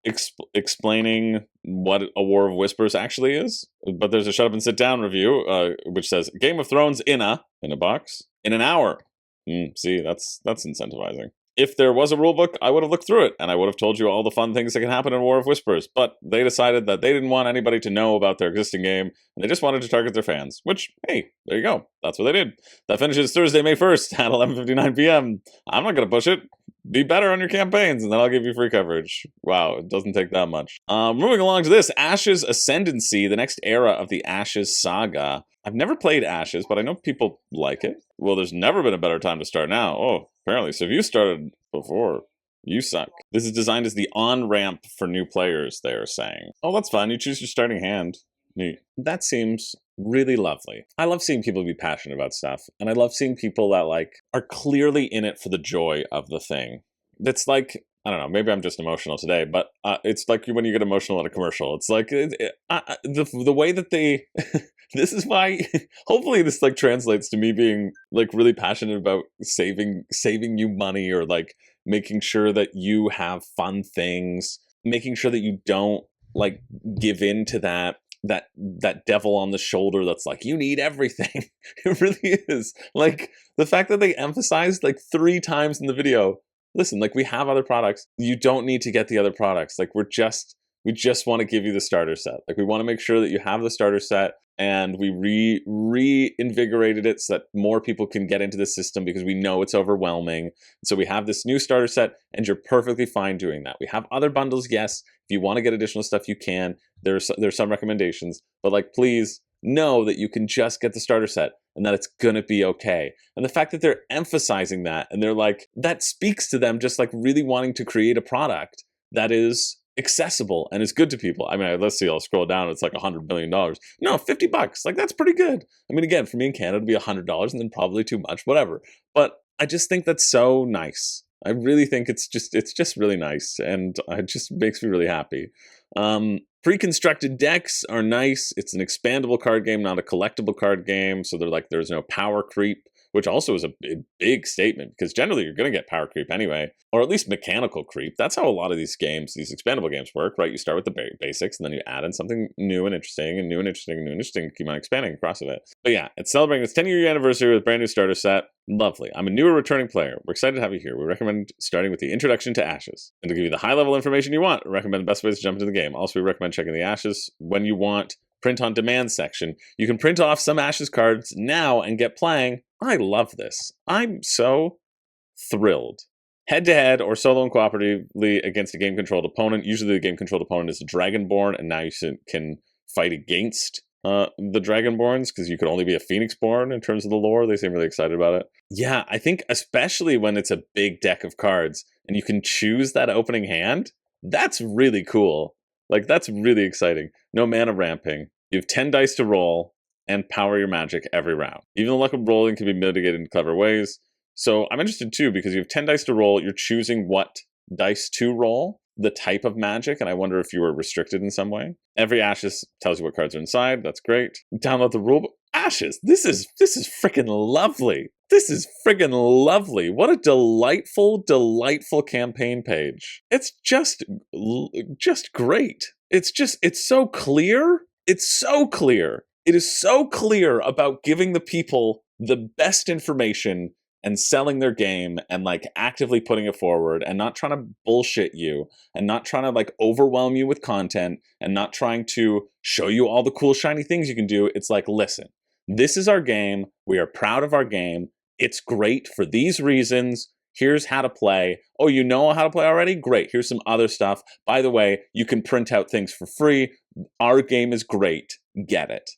explaining what A War of Whispers actually is. But there's a Shut Up and Sit Down review, which says, Game of Thrones in a box, in an hour. See, that's incentivizing. if there was a rulebook, I would have looked through it, and I would have told you all the fun things that can happen in War of Whispers, but they decided that they didn't want anybody to know about their existing game, and they just wanted to target their fans, which, hey, there you go. That's what they did. That finishes Thursday, May 1st at 11:59 p.m. I'm not going to push it. Be better on your campaigns, and then I'll give you free coverage. Wow, it doesn't take that much. Moving along to this, Ashes Ascendancy, the next era of the Ashes saga. I've never played Ashes, but I know people like it. Well, there's never been a better time to start now. Oh, apparently. So if you started before, you suck. This is designed as the on-ramp for new players, they are saying. Oh, that's fun. You choose your starting hand. Neat. That seems really lovely. I love seeing people be passionate about stuff, and I love seeing people that, like, are clearly in it for the joy of the thing. That's like, I don't know, maybe I'm just emotional today, but it's like when you get emotional at a commercial. It's like, the way that they... This is why, hopefully this, like, translates to me being, like, really passionate about saving you money, or, like, making sure that you have fun things, making sure that you don't, like, give in to that devil on the shoulder that's like, you need everything. It really is. Like, the fact that they emphasized, like, 3 times in the video, listen, like, we have other products. You don't need to get the other products. Like, we just want to give you the starter set. Like, we want to make sure that you have the starter set, and we reinvigorated it so that more people can get into the system, because we know it's overwhelming. So we have this new starter set, and you're perfectly fine doing that. We have other bundles, yes. If you want to get additional stuff, you can. There's some recommendations, but, like, please know that you can just get the starter set, and that it's gonna be okay. And the fact that they're emphasizing that, and they're like, that speaks to them just, like, really wanting to create a product that is accessible and is good to people. I mean, let's see, I'll scroll down, it's like $100 billion. No, $50, like, that's pretty good. I mean, again, for me in Canada, it'd be $100, and then probably too much, whatever. But I just think that's so nice. I really think it's just really nice, and it just makes me really happy. Pre-constructed decks are nice. It's an expandable card game, not a collectible card game, so they're like, there's no power creep, which also is a big statement, because generally you're going to get power creep anyway, or at least mechanical creep. That's how a lot of these games, these expandable games work, right? You start with the basics, and then you add in something new and interesting, and new and interesting, and new and interesting, keep on expanding across of it. But yeah, it's celebrating its 10-year anniversary with a brand new starter set. Lovely. I'm a newer returning player. We're excited to have you here. We recommend starting with the Introduction to Ashes. And to give you the high-level information you want, we recommend the best ways to jump into the game. Also, we recommend checking the Ashes when you want print on demand section. You can print off some Ashes cards now and get playing. I love this. I'm so thrilled. Head-to-head or solo and cooperatively against a game-controlled opponent. Usually the game-controlled opponent is a Dragonborn, and now you can fight against the Dragonborns, because you could only be a Phoenixborn in terms of the lore. They seem really excited about it. Yeah, I think especially when it's a big deck of cards, and you can choose that opening hand, that's really cool. Like, that's really exciting. No mana ramping. You have 10 dice to roll, and power your magic every round. Even the luck of rolling can be mitigated in clever ways. So I'm interested too, because you have 10 dice to roll, you're choosing what dice to roll, the type of magic, and I wonder if you were restricted in some way. Every Ashes tells you what cards are inside, that's great. Download the rulebook. Ashes, this is freaking lovely. This is friggin' lovely. What a delightful, delightful campaign page. It's just great. It's so clear. It's so clear. It is so clear about giving the people the best information and selling their game, and, like, actively putting it forward, and not trying to bullshit you, and not trying to, like, overwhelm you with content, and not trying to show you all the cool shiny things you can do. It's like, listen, this is our game. We are proud of our game. It's great for these reasons. Here's how to play. Oh, you know how to play already? Great. Here's some other stuff. By the way, you can print out things for free. Our game is great. Get it.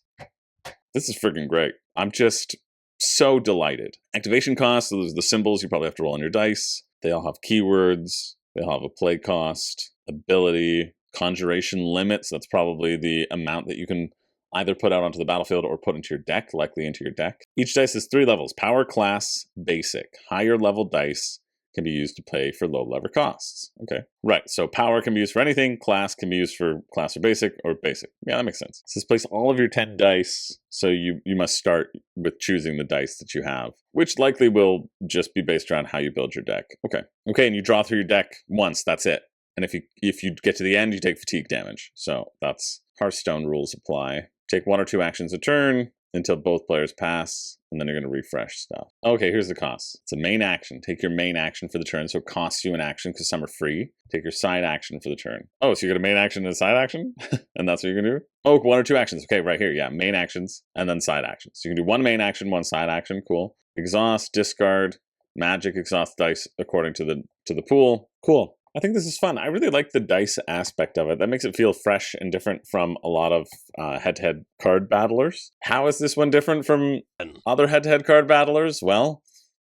This is freaking great. I'm just so delighted. Activation costs, so those are the symbols you probably have to roll on your dice. They all have keywords. They all have a play cost, ability, conjuration limit. So that's probably the amount that you can either put out onto the battlefield or put into your deck, likely into your deck. Each dice has 3 levels: power, class, basic. Higher level dice can be used to pay for low level costs. Okay, right. So power can be used for anything. Class can be used for class or basic, or basic. Yeah, that makes sense. So place all of your 10 dice. So you must start with choosing the dice that you have, which likely will just be based around how you build your deck. Okay, and you draw through your deck once. That's it. And if you get to the end, you take fatigue damage. So that's Hearthstone rules apply. Take 1 or 2 actions a turn. until both players pass, and then you're going to refresh stuff. Okay, here's the cost. It's a main action. Take your main action for the turn, so it costs you an action because some are free. Take your side action for the turn. Oh, so you got a main action and a side action? And that's what you're going to do? Oh, 1 or 2 actions. Okay, right here. Yeah, main actions and then side actions. So you can do 1 main action, 1 side action. Cool. Exhaust, discard, magic exhaust dice according to the pool. Cool. I think this is fun. I really like the dice aspect of it. That makes it feel fresh and different from a lot of head-to-head card battlers. How is this one different from other head-to-head card battlers? Well,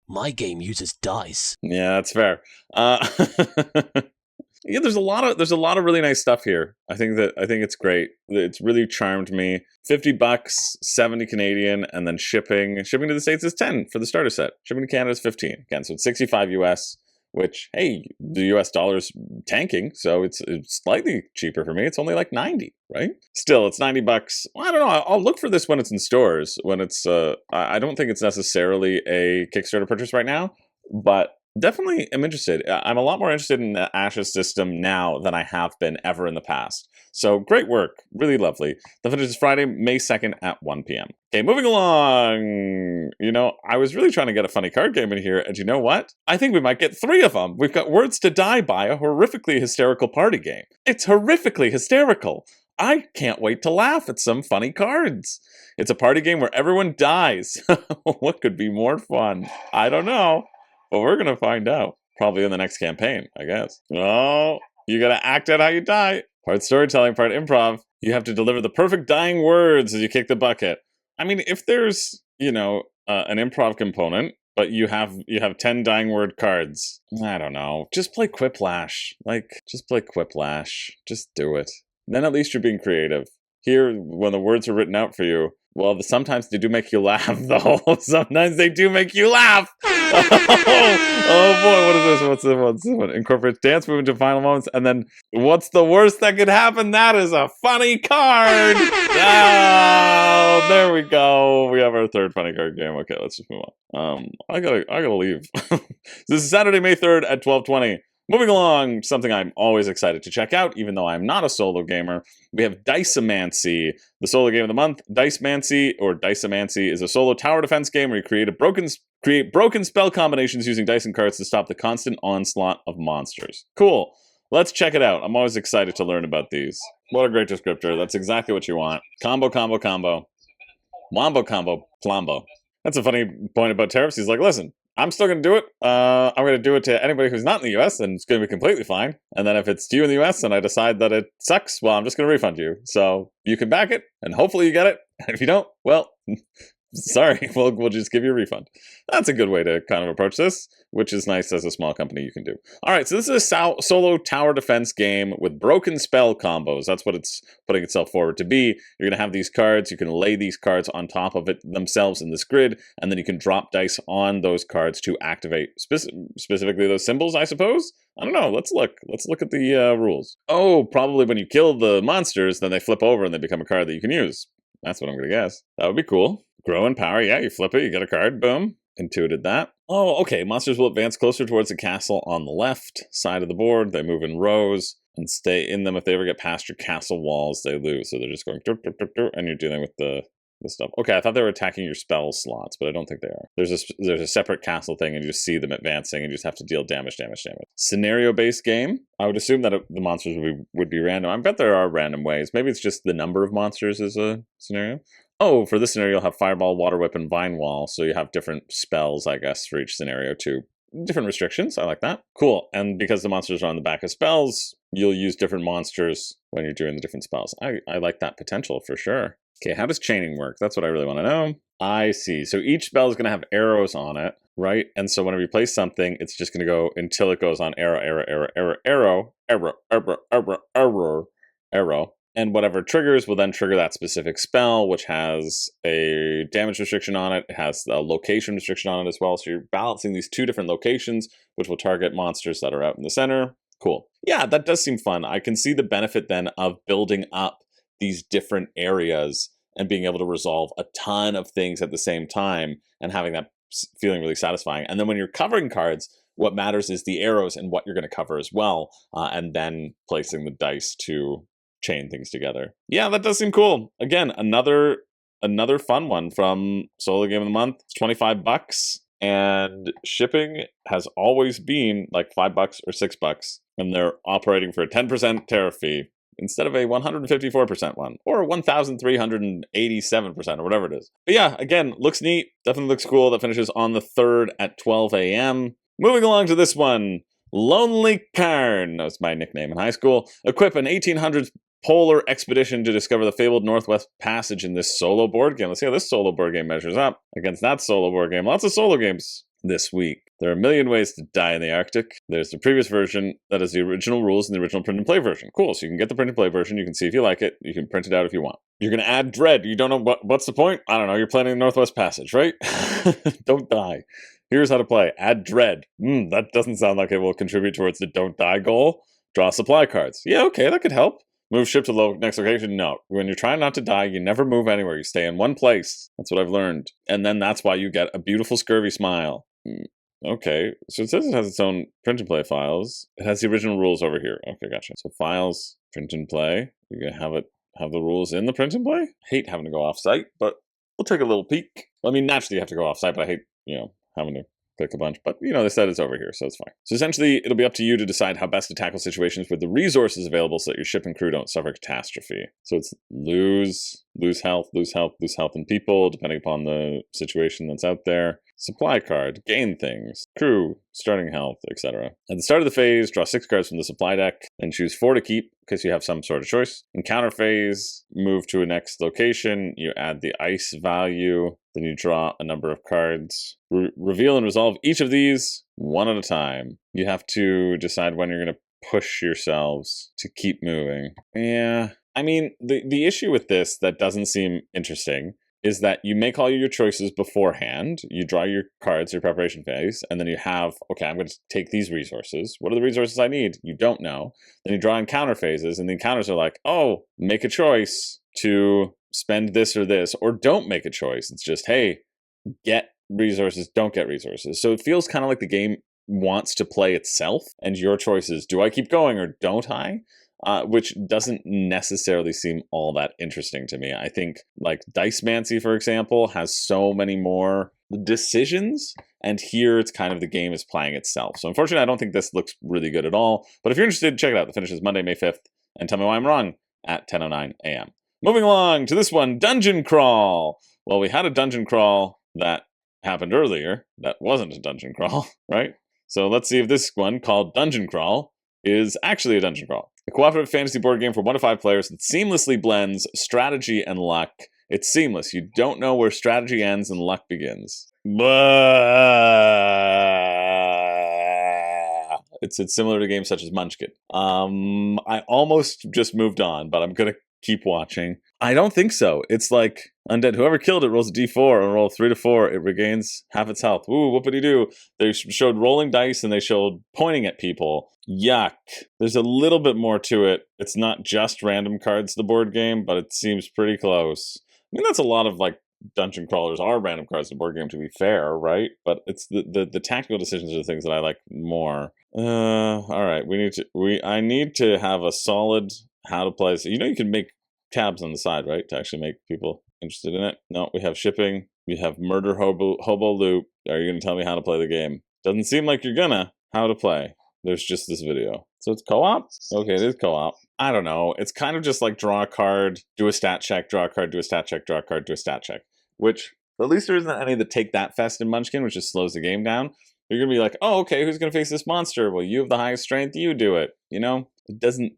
my game uses dice. Yeah, that's fair. Yeah, there's a lot of really nice stuff here. I think it's great. It's really charmed me. $50, 70 Canadian, and then shipping to the States is 10 for the starter set. Shipping to Canada is 15. Again, so it's 65 US. Which, hey, the US dollar's tanking, so it's slightly cheaper for me. It's only like 90, right? Still, it's $90. Well, I don't know. I'll look for this when it's in stores. When it's, I don't think it's necessarily a Kickstarter purchase right now, but definitely am interested. I'm a lot more interested in the Ashes system now than I have been ever in the past. So great work. Really lovely. The finish is Friday, May 2nd at 1 p.m. Okay, moving along. You know, I was really trying to get a funny card game in here, and you know what? I think we might get 3 of them. We've got Words to Die By, a horrifically hysterical party game. It's horrifically hysterical. I can't wait to laugh at some funny cards. It's a party game where everyone dies. What could be more fun? I don't know. But we're going to find out. Probably in the next campaign, I guess. Oh, you got to act out how you die. Part storytelling, part improv. You have to deliver the perfect dying words as you kick the bucket. I mean, if there's, you know, an improv component, but you have 10 dying word cards, I don't know. Just play Quiplash. Just play Quiplash. Just do it. Then at least you're being creative. Here, when the words are written out for you, well, sometimes they do make you laugh, though. Sometimes they do make you laugh. Oh boy, what is this? What's this one? Incorporates dance move into final moments, and then what's the worst that could happen? That is a funny card. Oh, there we go. We have our 3rd funny card game. Okay, let's just move on. I gotta leave. This is Saturday, May 3rd at 12:20. Moving along, something I'm always excited to check out, even though I'm not a solo gamer. We have Dicemancy, the solo game of the month. Dicemancy is a solo tower defense game where you create broken spell combinations using dice and cards to stop the constant onslaught of monsters. Cool. Let's check it out. I'm always excited to learn about these. What a great descriptor. That's exactly what you want. Combo, combo, combo. Wombo, combo, plombo. That's a funny point about tariffs. He's like, listen, I'm still going to do it. I'm going to do it to anybody who's not in the US, and it's going to be completely fine. And then if it's to you in the US and I decide that it sucks, well, I'm just going to refund you. So you can back it, and hopefully you get it. And if you don't, well, sorry, we'll just give you a refund. That's a good way to kind of approach this, which is nice as a small company you can do. All right, so this is a solo tower defense game with broken spell combos. That's what it's putting itself forward to be. You're going to have these cards. You can lay these cards on top of it themselves in this grid, and then you can drop dice on those cards to activate specifically those symbols, I suppose? I don't know. Let's look. Let's look at the rules. Oh, probably when you kill the monsters, then they flip over and they become a card that you can use. That's what I'm going to guess. That would be cool. Grow in power. Yeah, you flip it. You get a card. Boom. Intuited that. Oh, okay. Monsters will advance closer towards the castle on the left side of the board. They move in rows and stay in them. If they ever get past your castle walls, they lose. So they're just going, and you're dealing with the stuff. Okay, I thought they were attacking your spell slots, but I don't think they are. There's a separate castle thing, and you just see them advancing, and you just have to deal damage. Scenario-based game. I would assume that the monsters would be random. I bet there are random ways. Maybe it's just the number of monsters is a scenario. Oh, for this scenario, you'll have Fireball, Water Whip, and Vine Wall, so you have different spells, I guess, for each scenario too. Different restrictions. I like that. Cool. And because the monsters are on the back of spells, you'll use different monsters when you're doing the different spells. I like that potential for sure. Okay, how does chaining work? That's what I really want to know. I see. So each spell is going to have arrows on it, right? And so whenever you place something, it's just going to go until it goes on arrow. And whatever triggers will then trigger that specific spell, which has a damage restriction on it. It has a location restriction on it as well. So you're balancing these 2 different locations, which will target monsters that are out in the center. Cool. Yeah, that does seem fun. I can see the benefit then of building up these different areas and being able to resolve a ton of things at the same time and having that feeling really satisfying. And then when you're covering cards, what matters is the arrows and what you're going to cover as well, and then placing the dice to chain things together. Yeah, that does seem cool. Again, another another fun one from Solo Game of the Month. It's $25, and shipping has always been like $5 or $6, and they're operating for a 10% tariff fee instead of a 154% one, or 1,387%, or whatever it is. But yeah, again, looks neat, definitely looks cool. That finishes on the 3rd at 12 a.m. Moving along to this one, Lonely Cairn, that was my nickname in high school. Equip an 1800s polar expedition to discover the fabled Northwest Passage in this solo board game. Let's see how this solo board game measures up against that solo board game. Lots of solo games this week. There are a million ways to die in the Arctic. There's the previous version that is the original rules and the original print and play version. Cool, so you can get the print and play version. You can see if you like it. You can print it out if you want. You're going to add dread. You don't know what's the point? I don't know. You're planning the Northwest Passage, right? Don't die. Here's how to play. Add dread. That doesn't sound like it will contribute towards the don't die goal. Draw supply cards. Yeah, okay, that could help. Move ship to the next location? No. When you're trying not to die, you never move anywhere. You stay in one place. That's what I've learned. And then that's why you get a beautiful scurvy smile. Okay, so it says it has its own print and play files. It has the original rules over here. Okay, gotcha. So files, print and play. You're going to have the rules in the print and play? I hate having to go off-site, but we'll take a little peek. I mean, naturally you have to go off-site, but I hate, having to click a bunch, but they said it's over here, so it's fine. So essentially, it'll be up to you to decide how best to tackle situations with the resources available so that your ship and crew don't suffer catastrophe. So it's lose health, and people, depending upon the situation that's out there. Supply card, gain things, crew, starting health, etc. At the start of the phase, draw 6 cards from the supply deck, and choose 4 to keep, because you have some sort of choice. In counter phase, move to a next location, you add the ice value, then you draw a number of cards. Reveal and resolve each of these one at a time. You have to decide when you're going to push yourselves to keep moving. Yeah, I mean, the issue with this that doesn't seem interesting is that you make all your choices beforehand, you draw your cards, your preparation phase, and then you have, okay, I'm going to take these resources. What are the resources I need? You don't know. Then you draw encounter phases, and the encounters are like, oh, make a choice to spend this or this, or don't make a choice. It's just, hey, get resources, don't get resources. So it feels kind of like the game wants to play itself, and your choice is, do I keep going or don't I? Which doesn't necessarily seem all that interesting to me. I think, like, Dicemancy, for example, has so many more decisions, and here it's kind of the game is playing itself. So unfortunately, I don't think this looks really good at all. But if you're interested, check it out. The finish is Monday, May 5th, and tell me why I'm wrong at 10:09 a.m. Moving along to this one, Dungeon Crawl. Well, we had a dungeon crawl that happened earlier that wasn't a dungeon crawl, right? So let's see if this one, called Dungeon Crawl, is actually a dungeon crawl. A cooperative fantasy board game for 1 to 5 players that seamlessly blends strategy and luck. It's seamless. You don't know where strategy ends and luck begins. It's similar to games such as Munchkin. I almost just moved on, but I'm going to keep watching. I don't think so. It's like Undead. Whoever killed it rolls a d4 and roll 3 to 4. It regains half its health. Ooh, whoopity-doo. They showed rolling dice and they showed pointing at people. Yuck. There's a little bit more to it. It's not just random cards, the board game, but it seems pretty close. I mean, that's a lot of, like, dungeon crawlers are random cards in the board game, to be fair, right? But it's the tactical decisions are the things that I like more. All right. I need to have a solid how to play. So, you can make tabs on the side, right, to actually make people interested in it. No, we have shipping. We have murder hobo loop. Are you going to tell me how to play the game? Doesn't seem like you're gonna. How to play. There's just this video. So it's co-op? Okay, it is co-op. I don't know. It's kind of just like draw a card, do a stat check, draw a card, do a stat check, draw a card, do a stat check. Which, at least there isn't any that take that fast in Munchkin, which just slows the game down. You're going to be like, oh, okay, who's going to face this monster? Well, you have the highest strength, you do it. It doesn't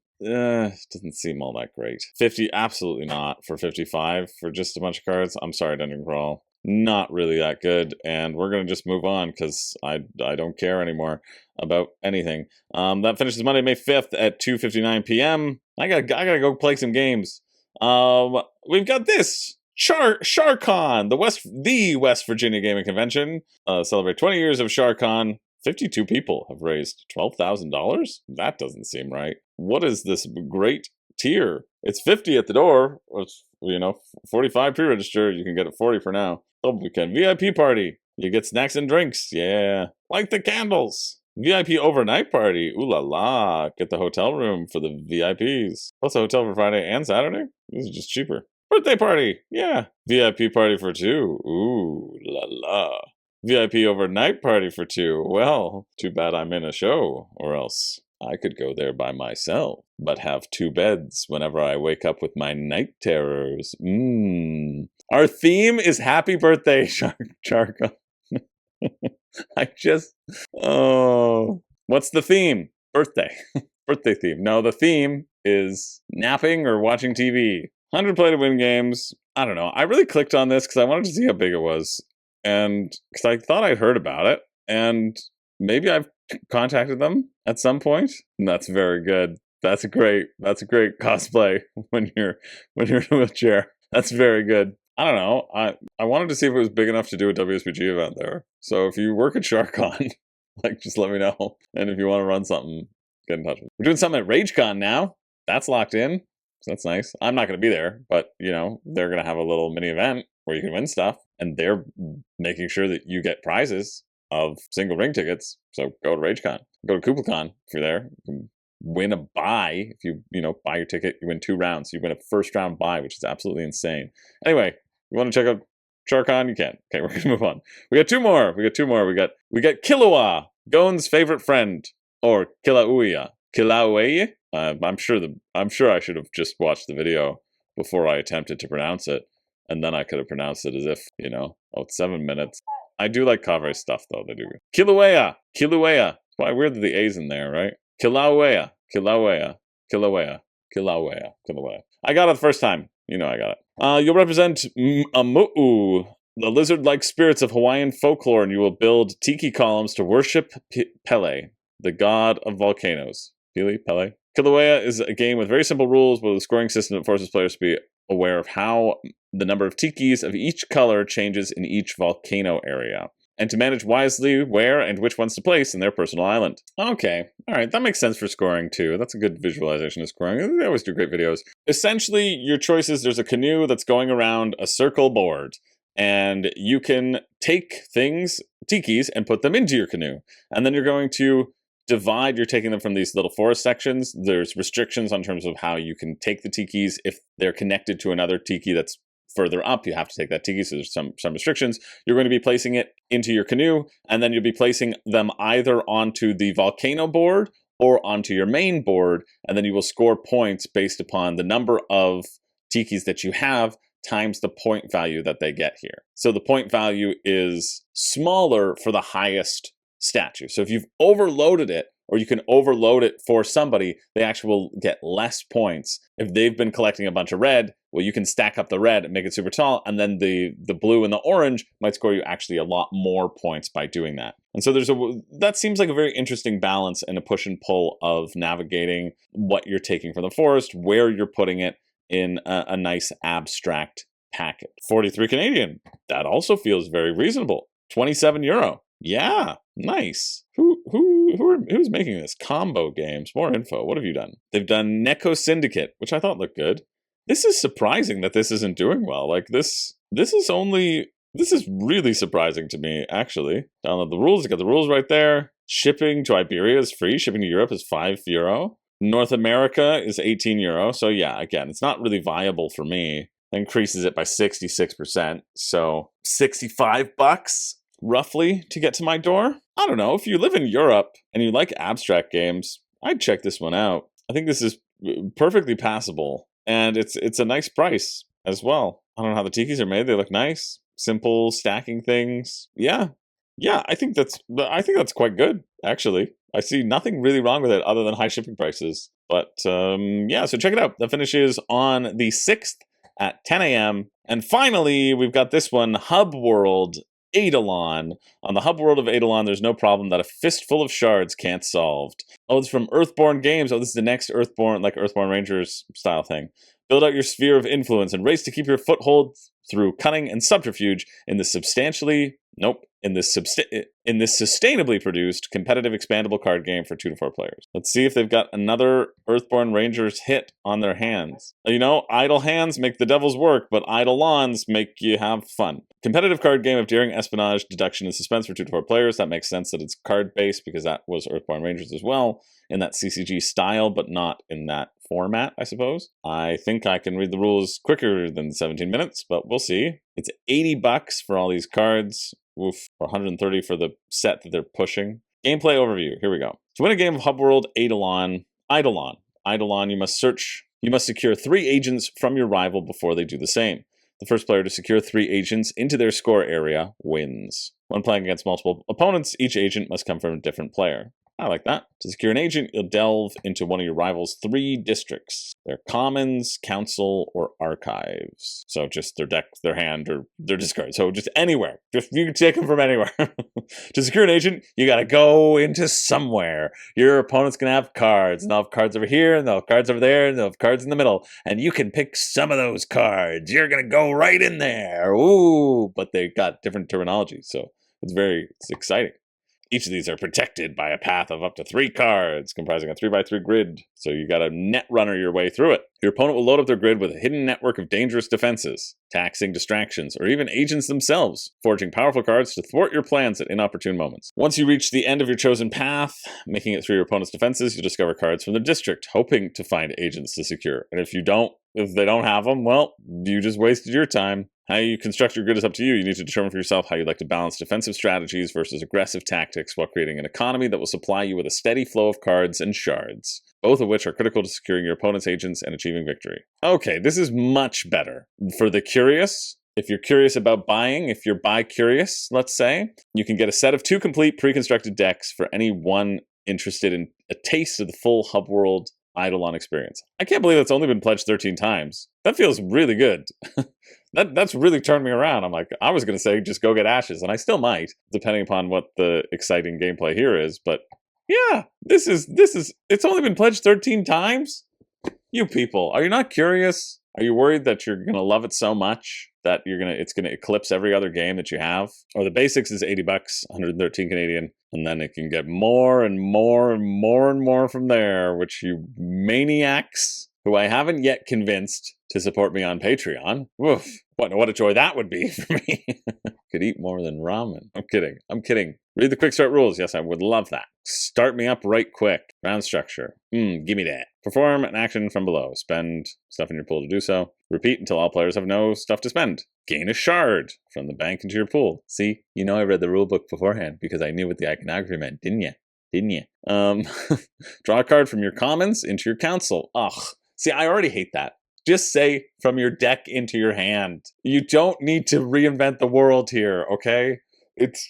seem all that great. 50, absolutely not. For 55, for just a bunch of cards, I'm sorry, Dungeon Crawl. Not really that good, and we're going to just move on, because I don't care anymore about anything. That finishes Monday, May 5th at 2:59 p.m. I gotta go play some games. We've got this. SharCon, the West Virginia Gaming Convention. Celebrate 20 years of SharCon. 52 people have raised $12,000? That doesn't seem right. What is this great tier? It's 50 at the door. It's, 45 pre-register. You can get it 40 for now. Oh, weekend VIP party. You get snacks and drinks. Yeah. Like the candles. VIP overnight party. Ooh la la. Get the hotel room for the VIPs. Plus a hotel for Friday and Saturday. This is just cheaper. Birthday party. Yeah. VIP party for 2. Ooh, la la. VIP overnight party for 2. Well, too bad I'm in a show, or else I could go there by myself, but have 2 beds whenever I wake up with my night terrors. Our theme is happy birthday, Charco. Oh. What's the theme? Birthday. Birthday theme. No, the theme is napping or watching TV. 100 play to win games. I don't know. I really clicked on this because I wanted to see how big it was. And because I thought I'd heard about it. And maybe I've contacted them at some point. And that's very good. That's a great cosplay when you're in a wheelchair. That's very good. I don't know. I wanted to see if it was big enough to do a WSBG event there. So if you work at SharkCon, like, just let me know. And if you want to run something, get in touch with me. We're doing something at RageCon now. That's locked in. So that's nice. I'm not going to be there, but, you know, they're going to have a little mini event where you can win stuff. And they're making sure that you get prizes of single ring tickets. So go to RageCon. Go to KuppelCon if you're there. You can win a buy. If you buy your ticket, you win 2 rounds. You win a first round buy, which is absolutely insane. Anyway, you want to check out SharkCon? You can. Okay, we're going to move on. We got 2 more. We got Kilauea, Gon's favorite friend, or Kilauea. Kilauea? I'm sure I should have just watched the video before I attempted to pronounce it, and then I could have pronounced it as if, it's 7 minutes. I do like Kaveh stuff, though. They do. Kilauea. It's probably weird that the A's in there, right? Kilauea. I got it the first time. I got it. You'll represent Amu'u, the lizard-like spirits of Hawaiian folklore, and you will build tiki columns to worship Pele, the god of volcanoes. Pele? Kilauea is a game with very simple rules, with a scoring system that forces players to be aware of how the number of tikis of each color changes in each volcano area, and to manage wisely where and which ones to place in their personal island. Okay, alright, that makes sense for scoring too. That's a good visualization of scoring. They always do great videos. Essentially, your choices, there's a canoe that's going around a circle board, and you can take things, tikis, and put them into your canoe. And then you're going to divide, you're taking them from these little forest sections. There's restrictions on terms of how you can take the tikis. If they're connected to another tiki that's further up, you have to take that tiki, so there's some restrictions. You're going to be placing it into your canoe, and then you'll be placing them either onto the volcano board or onto your main board, and then you will score points based upon the number of tikis that you have times the point value that they get here. So the point value is smaller for the highest statue. So if you've overloaded it, or you can overload it for somebody, they actually will get less points. If they've been collecting a bunch of red, well, you can stack up the red and make it super tall, and then the blue and the orange might score you actually a lot more points by doing that. And so that seems like a very interesting balance and a push and pull of navigating what you're taking from the forest, where you're putting it in a nice abstract packet. 43 Canadian. That also feels very reasonable. 27 euro. Yeah, nice. Who's making this? Combo Games. More info. What have you done? They've done Neko Syndicate, which I thought looked good. This is surprising that this isn't doing well. Like this is really surprising to me, actually. Download the rules. You got the rules right there. Shipping to Iberia is free. Shipping to Europe is 5 euro. North America is 18 euro. So yeah, again, it's not really viable for me. Increases it by 66%. So $65 roughly to get to my door. I don't know. If you live in Europe and you like abstract games, I'd check this one out. I think this is perfectly passable, and it's a nice price as well. I don't know how the tikis are made. They look nice. Simple stacking things. Yeah, I think that's quite good, actually. I see nothing really wrong with it other than high shipping prices. But yeah, so check it out. That finishes on the 6th at 10 a.m. And finally, we've got this one, Hubworld Aidalon. On the Hubworld of Aidalon, there's no problem that a fistful of shards can't solve. Oh, it's from Earthborn Games. Oh, this is the next Earthborn Rangers style thing. Build out your sphere of influence and race to keep your foothold through cunning and subterfuge in this sustainably produced competitive expandable card game for 2 to 4 players. Let's see if they've got another Earthborn Rangers hit on their hands. Idle hands make the devil's work, but Aidalons make you have fun. Competitive card game of daring, espionage, deduction, and suspense for 2 to 4 players. That makes sense that it's card-based because that was Earthborn Rangers as well, in that CCG style, but not in that format, I suppose. I think I can read the rules quicker than 17 minutes, but we'll see. It's $80 for all these cards. Oof, or 130 for the set that they're pushing. Gameplay overview. Here we go. To win a game of Hubworld Aidalon, you must secure 3 agents from your rival before they do the same. The first player to secure 3 agents into their score area wins. When playing against multiple opponents, each agent must come from a different player. I like that. To secure an agent, you'll delve into one of your rival's 3 districts. They're commons, council, or archives. So just their deck, their hand, or their discard. So just anywhere. Just you can take them from anywhere. To secure an agent, you gotta go into somewhere. Your opponent's gonna have cards, and they'll have cards over here, and they'll have cards over there, and they'll have cards in the middle. And you can pick some of those cards. You're gonna go right in there. Ooh, but they got different terminology, so it's exciting. Each of these are protected by a path of up to 3 cards, comprising a 3x3 grid, so you gotta net runner your way through it. Your opponent will load up their grid with a hidden network of dangerous defenses, taxing distractions, or even agents themselves, forging powerful cards to thwart your plans at inopportune moments. Once you reach the end of your chosen path, making it through your opponent's defenses, you'll discover cards from their district, hoping to find agents to secure. And if they don't have them, well, you just wasted your time. How you construct your grid is up to you. You need to determine for yourself how you'd like to balance defensive strategies versus aggressive tactics while creating an economy that will supply you with a steady flow of cards and shards, both of which are critical to securing your opponent's agents and achieving victory. Okay, this is much better. For the curious, if you're curious about buying, if you're buy-curious, let's say, you can get a set of 2 complete pre-constructed decks for anyone interested in a taste of the full Hubworld Aidalon experience. I can't believe that's only been pledged 13 times. That feels really good. That's really turned me around. I'm like, I was going to say just go get Ashes, and I still might, depending upon what the exciting gameplay here is. But yeah, this is it's only been pledged 13 times? You people, are you not curious? Are you worried that you're going to love it so much that it's going to eclipse every other game that you have? Or the basics is $80, 113 Canadian, and then it can get more and more and more and more from there, which you maniacs who I haven't yet convinced to support me on Patreon. Woof. What a joy that would be for me. Could eat more than ramen. I'm kidding. Read the quick start rules. Yes, I would love that. Start me up right quick. Round structure. Give me that. Perform an action from below. Spend stuff in your pool to do so. Repeat until all players have no stuff to spend. Gain a shard from the bank into your pool. See, I read the rule book beforehand because I knew what the iconography meant, didn't you? Draw a card from your commons into your council. Ugh. See, I already hate that. Just say from your deck into your hand. You don't need to reinvent the world here, okay? It's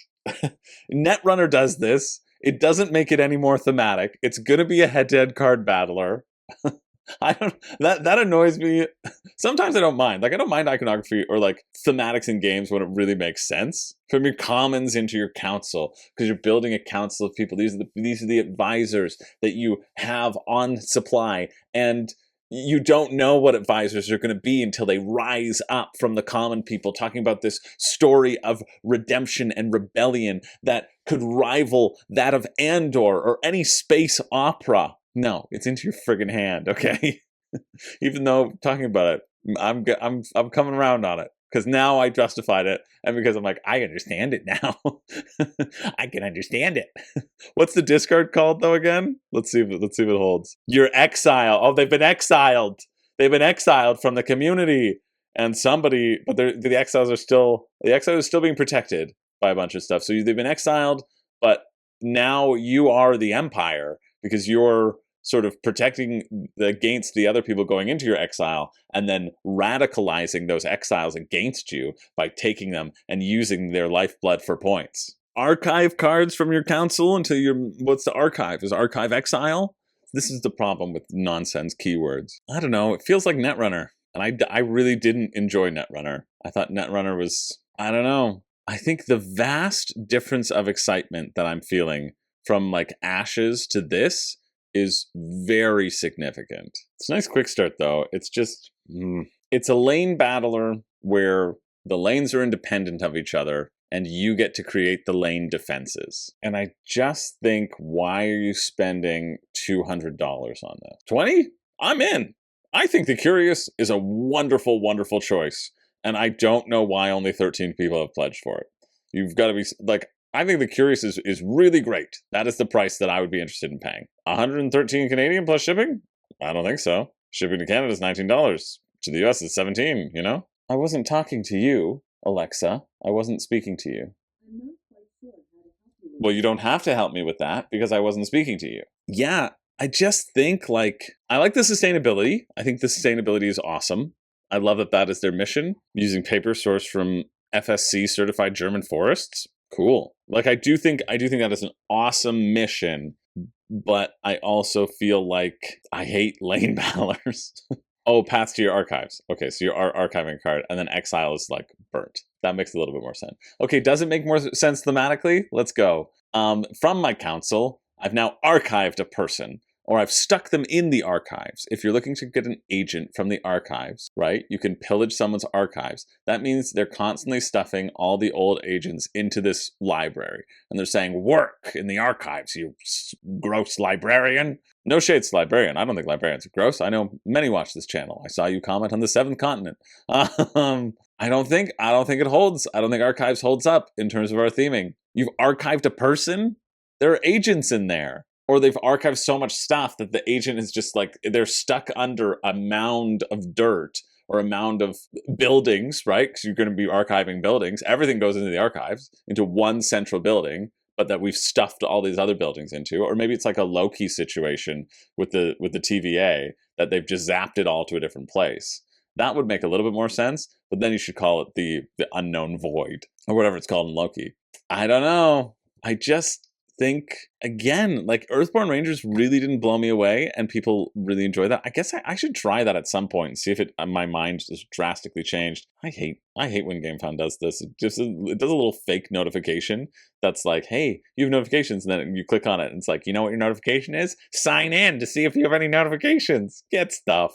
Netrunner does this. It doesn't make it any more thematic. It's gonna be a head-to-head card battler. That annoys me. Sometimes I don't mind. Like, I don't mind iconography or like thematics in games when it really makes sense. From your commons into your council, because you're building a council of people. These are the advisors that you have on supply, and you don't know what advisors are going to be until they rise up from the common people, talking about this story of redemption and rebellion that could rival that of Andor or any space opera. No, it's into your friggin' hand, okay? Even though talking about it, I'm coming around on it because now I justified it, and because I'm like, I understand it now. I can understand it. What's the discard called though again? Let's see if it holds. Your exile. Oh, they've been exiled. They've been exiled from the community, and the exiles are still being protected by a bunch of stuff. So they've been exiled, but now you are the Empire because you're sort of protecting against the other people going into your exile and then radicalizing those exiles against you by taking them and using their lifeblood for points. Archive cards from your council until what's the archive? Is archive exile? This is the problem with nonsense keywords. I don't know. It feels like Netrunner. And I really didn't enjoy Netrunner. I thought Netrunner was, I don't know. I think the vast difference of excitement that I'm feeling from like Ashes to this is very significant. It's a nice quick start though. It's just, it's a lane battler where the lanes are independent of each other and you get to create the lane defenses. And I just think, why are you spending $200 on this? 20? I'm in. I think the Curious is a wonderful, wonderful choice. And I don't know why only 13 people have pledged for it. You've got to be like, I think the Curious is really great. That is the price that I would be interested in paying. 113 Canadian plus shipping? I don't think so. Shipping to Canada is $19. To the US is $17, you know? I wasn't talking to you, Alexa. I wasn't speaking to you. I'm not quite sure how to help you. Well, you don't have to help me with that because I wasn't speaking to you. Yeah, I just think I like the sustainability. I think the sustainability is awesome. I love that that is their mission, using paper sourced from FSC certified German forests. Cool. I do think that is an awesome mission, but I also feel like I hate lane ballers. Oh, paths to your archives. Okay, so you're archiving a card, and then exile is burnt. That makes a little bit more sense. Okay, does it make more sense thematically? Let's go. From my council, I've now archived a person, or I've stuck them in the archives. If you're looking to get an agent from the archives, right, you can pillage someone's archives. That means they're constantly stuffing all the old agents into this library. And they're saying, work in the archives, you gross librarian. No shade to librarian. I don't think librarians are gross. I know many watch this channel. I saw you comment on the 7th continent. I don't think it holds. I don't think archives holds up in terms of our theming. You've archived a person? There are agents in there. Or they've archived so much stuff that the agent is just they're stuck under a mound of dirt or a mound of buildings, right? Because you're going to be archiving buildings. Everything goes into the archives, into one central building, but that we've stuffed all these other buildings into. Or maybe it's like a Loki situation with the TVA, that they've just zapped it all to a different place. That would make a little bit more sense, but then you should call it the unknown void, or whatever it's called in Loki. I don't know. I just think, again, Earthborn Rangers really didn't blow me away, and people really enjoy that. I guess I should try that at some point and see if my mind is drastically changed. I hate when GameFound does this. It does a little fake notification that's like, hey, you have notifications, and then you click on it, and it's like, you know what your notification is? Sign in to see if you have any notifications. Get stuff.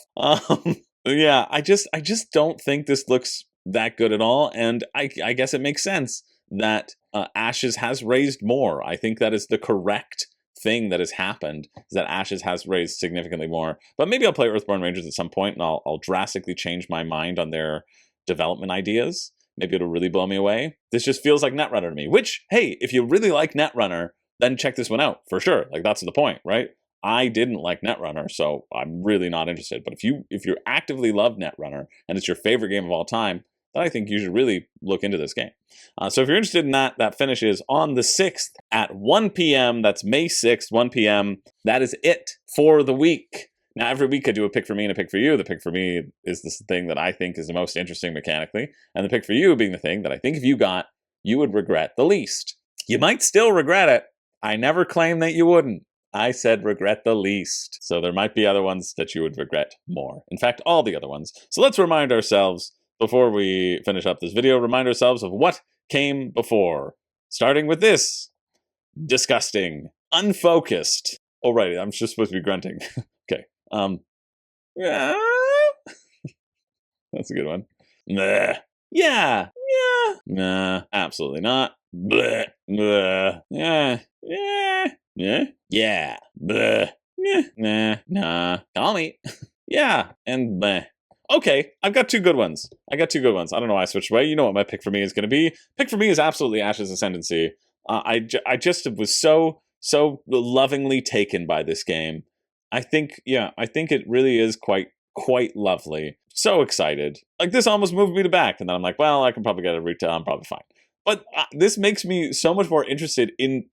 Yeah, I just don't think this looks that good at all, and I guess it makes sense that Ashes has raised more. I think that is the correct thing that has happened, is that Ashes has raised significantly more. But maybe I'll play Earthborn Rangers at some point, and I'll drastically change my mind on their development ideas. Maybe it'll really blow me away. This just feels like Netrunner to me, which, hey, if you really like Netrunner, then check this one out, for sure. That's the point, right? I didn't like Netrunner, so I'm really not interested. But if you actively love Netrunner, and it's your favorite game of all time, then I think you should really look into this game. So if you're interested in that, that finishes on the 6th at 1 p.m. That's May 6th, 1 p.m. That is it for the week. Now, every week I do a pick for me and a pick for you. The pick for me is this thing that I think is the most interesting mechanically, and the pick for you being the thing that I think if you got, you would regret the least. You might still regret it. I never claimed that you wouldn't. I said regret the least. So there might be other ones that you would regret more. In fact, all the other ones. So let's remind ourselves, before we finish up this video, remind ourselves of what came before. Starting with this. Disgusting. Unfocused. Oh, right, I'm just supposed to be grunting. Okay. That's a good one. Bleh. Yeah. Yeah. Nah, absolutely not. Bleh. Bleh. Yeah. Yeah. Yeah. Yeah. Bleh. Yeah. Nah. Nah. Call me. Yeah. And bleh. Okay, I've got two good ones. I don't know why I switched away. You know what my pick for me is going to be. Pick for me is absolutely Ashes Ascendancy. I just was so lovingly taken by this game. I think it really is quite lovely. So excited. This almost moved me to back, and then I'm like, well, I can probably get a retail. I'm probably fine. But this makes me so much more interested in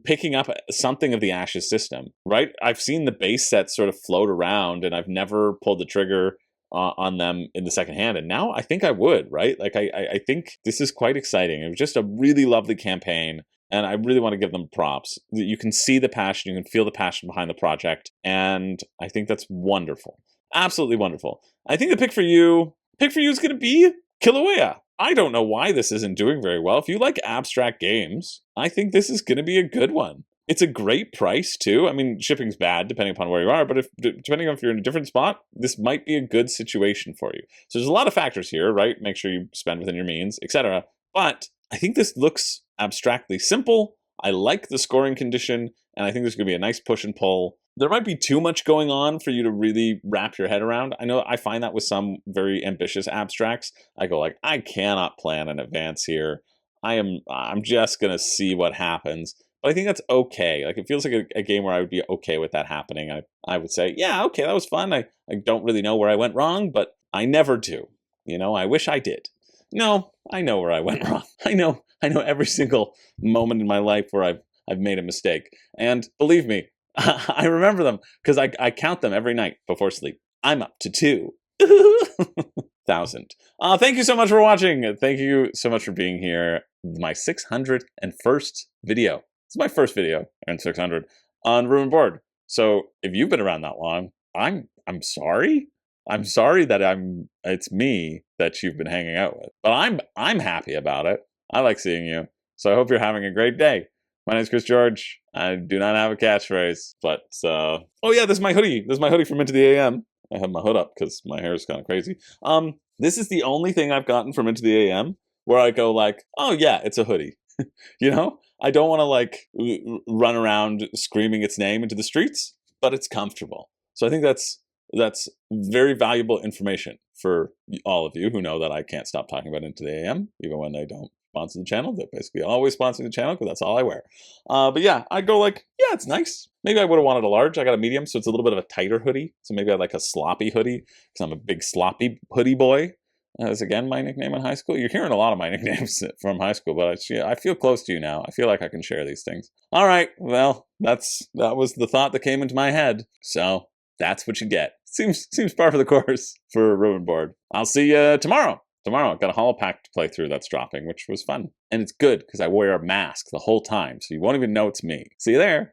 picking up something of the Ashes system, right? I've seen the base sets sort of float around, and I've never pulled the trigger on them in the second hand, and now I think I would, right? I think this is quite exciting. It was just a really lovely campaign, and I really want to give them props. You can see the passion, you can feel the passion behind the project, and I think that's wonderful. Absolutely wonderful. I think the pick for you is going to be Kilauea. I don't know why this isn't doing very well. If you like abstract games, I think this is going to be a good one. It's a great price, too. I mean, shipping's bad, depending upon where you are, but depending on if you're in a different spot, this might be a good situation for you. So there's a lot of factors here, right? Make sure you spend within your means, etc. But I think this looks abstractly simple. I like the scoring condition, and I think there's going to be a nice push and pull. There might be too much going on for you to really wrap your head around. I know I find that with some very ambitious abstracts. I go I cannot plan in advance here. I'm just going to see what happens. But I think that's okay. Like, it feels like a game where I would be okay with that happening. I would say, yeah, okay, that was fun. I don't really know where I went wrong, but I never do. You know, I wish I did. No, I know where I went wrong. I know every single moment in my life where I've made a mistake. And believe me, I remember them because I count them every night before sleep. I'm up to 2,000. Thank you so much for watching. Thank you so much for being here. My 601st video. It's my first video and 600 on Room and Board. So if you've been around that long, I'm sorry. I'm sorry that it's me that you've been hanging out with. But I'm happy about it. I like seeing you. So I hope you're having a great day. My name is Chris George. I do not have a catchphrase, but oh yeah, this is my hoodie. This is my hoodie from Into the AM. I have my hood up because my hair is kind of crazy. This is the only thing I've gotten from Into the AM where I go like, oh yeah, it's a hoodie. You know, I don't want to like run around screaming its name into the streets, but it's comfortable. So I think that's very valuable information for all of you who know that I can't stop talking about Into the AM, even when they don't sponsor the channel. They're basically always sponsoring the channel because that's all I wear. But yeah, I go like, yeah, it's nice. Maybe I would have wanted a large. I got a medium, so it's a little bit of a tighter hoodie. So maybe I'd like a sloppy hoodie because I'm a big sloppy hoodie boy. That's again my nickname in high school. You're hearing a lot of my nicknames from high school, but I feel close to you now. I feel like I can share these things. All right, well, that was the thought that came into my head. So that's what you get. Seems par for the course for Room and Board. I'll see you tomorrow. Tomorrow, I've got a Holopack to play through that's dropping, which was fun. And it's good because I wear a mask the whole time, so you won't even know it's me. See you there.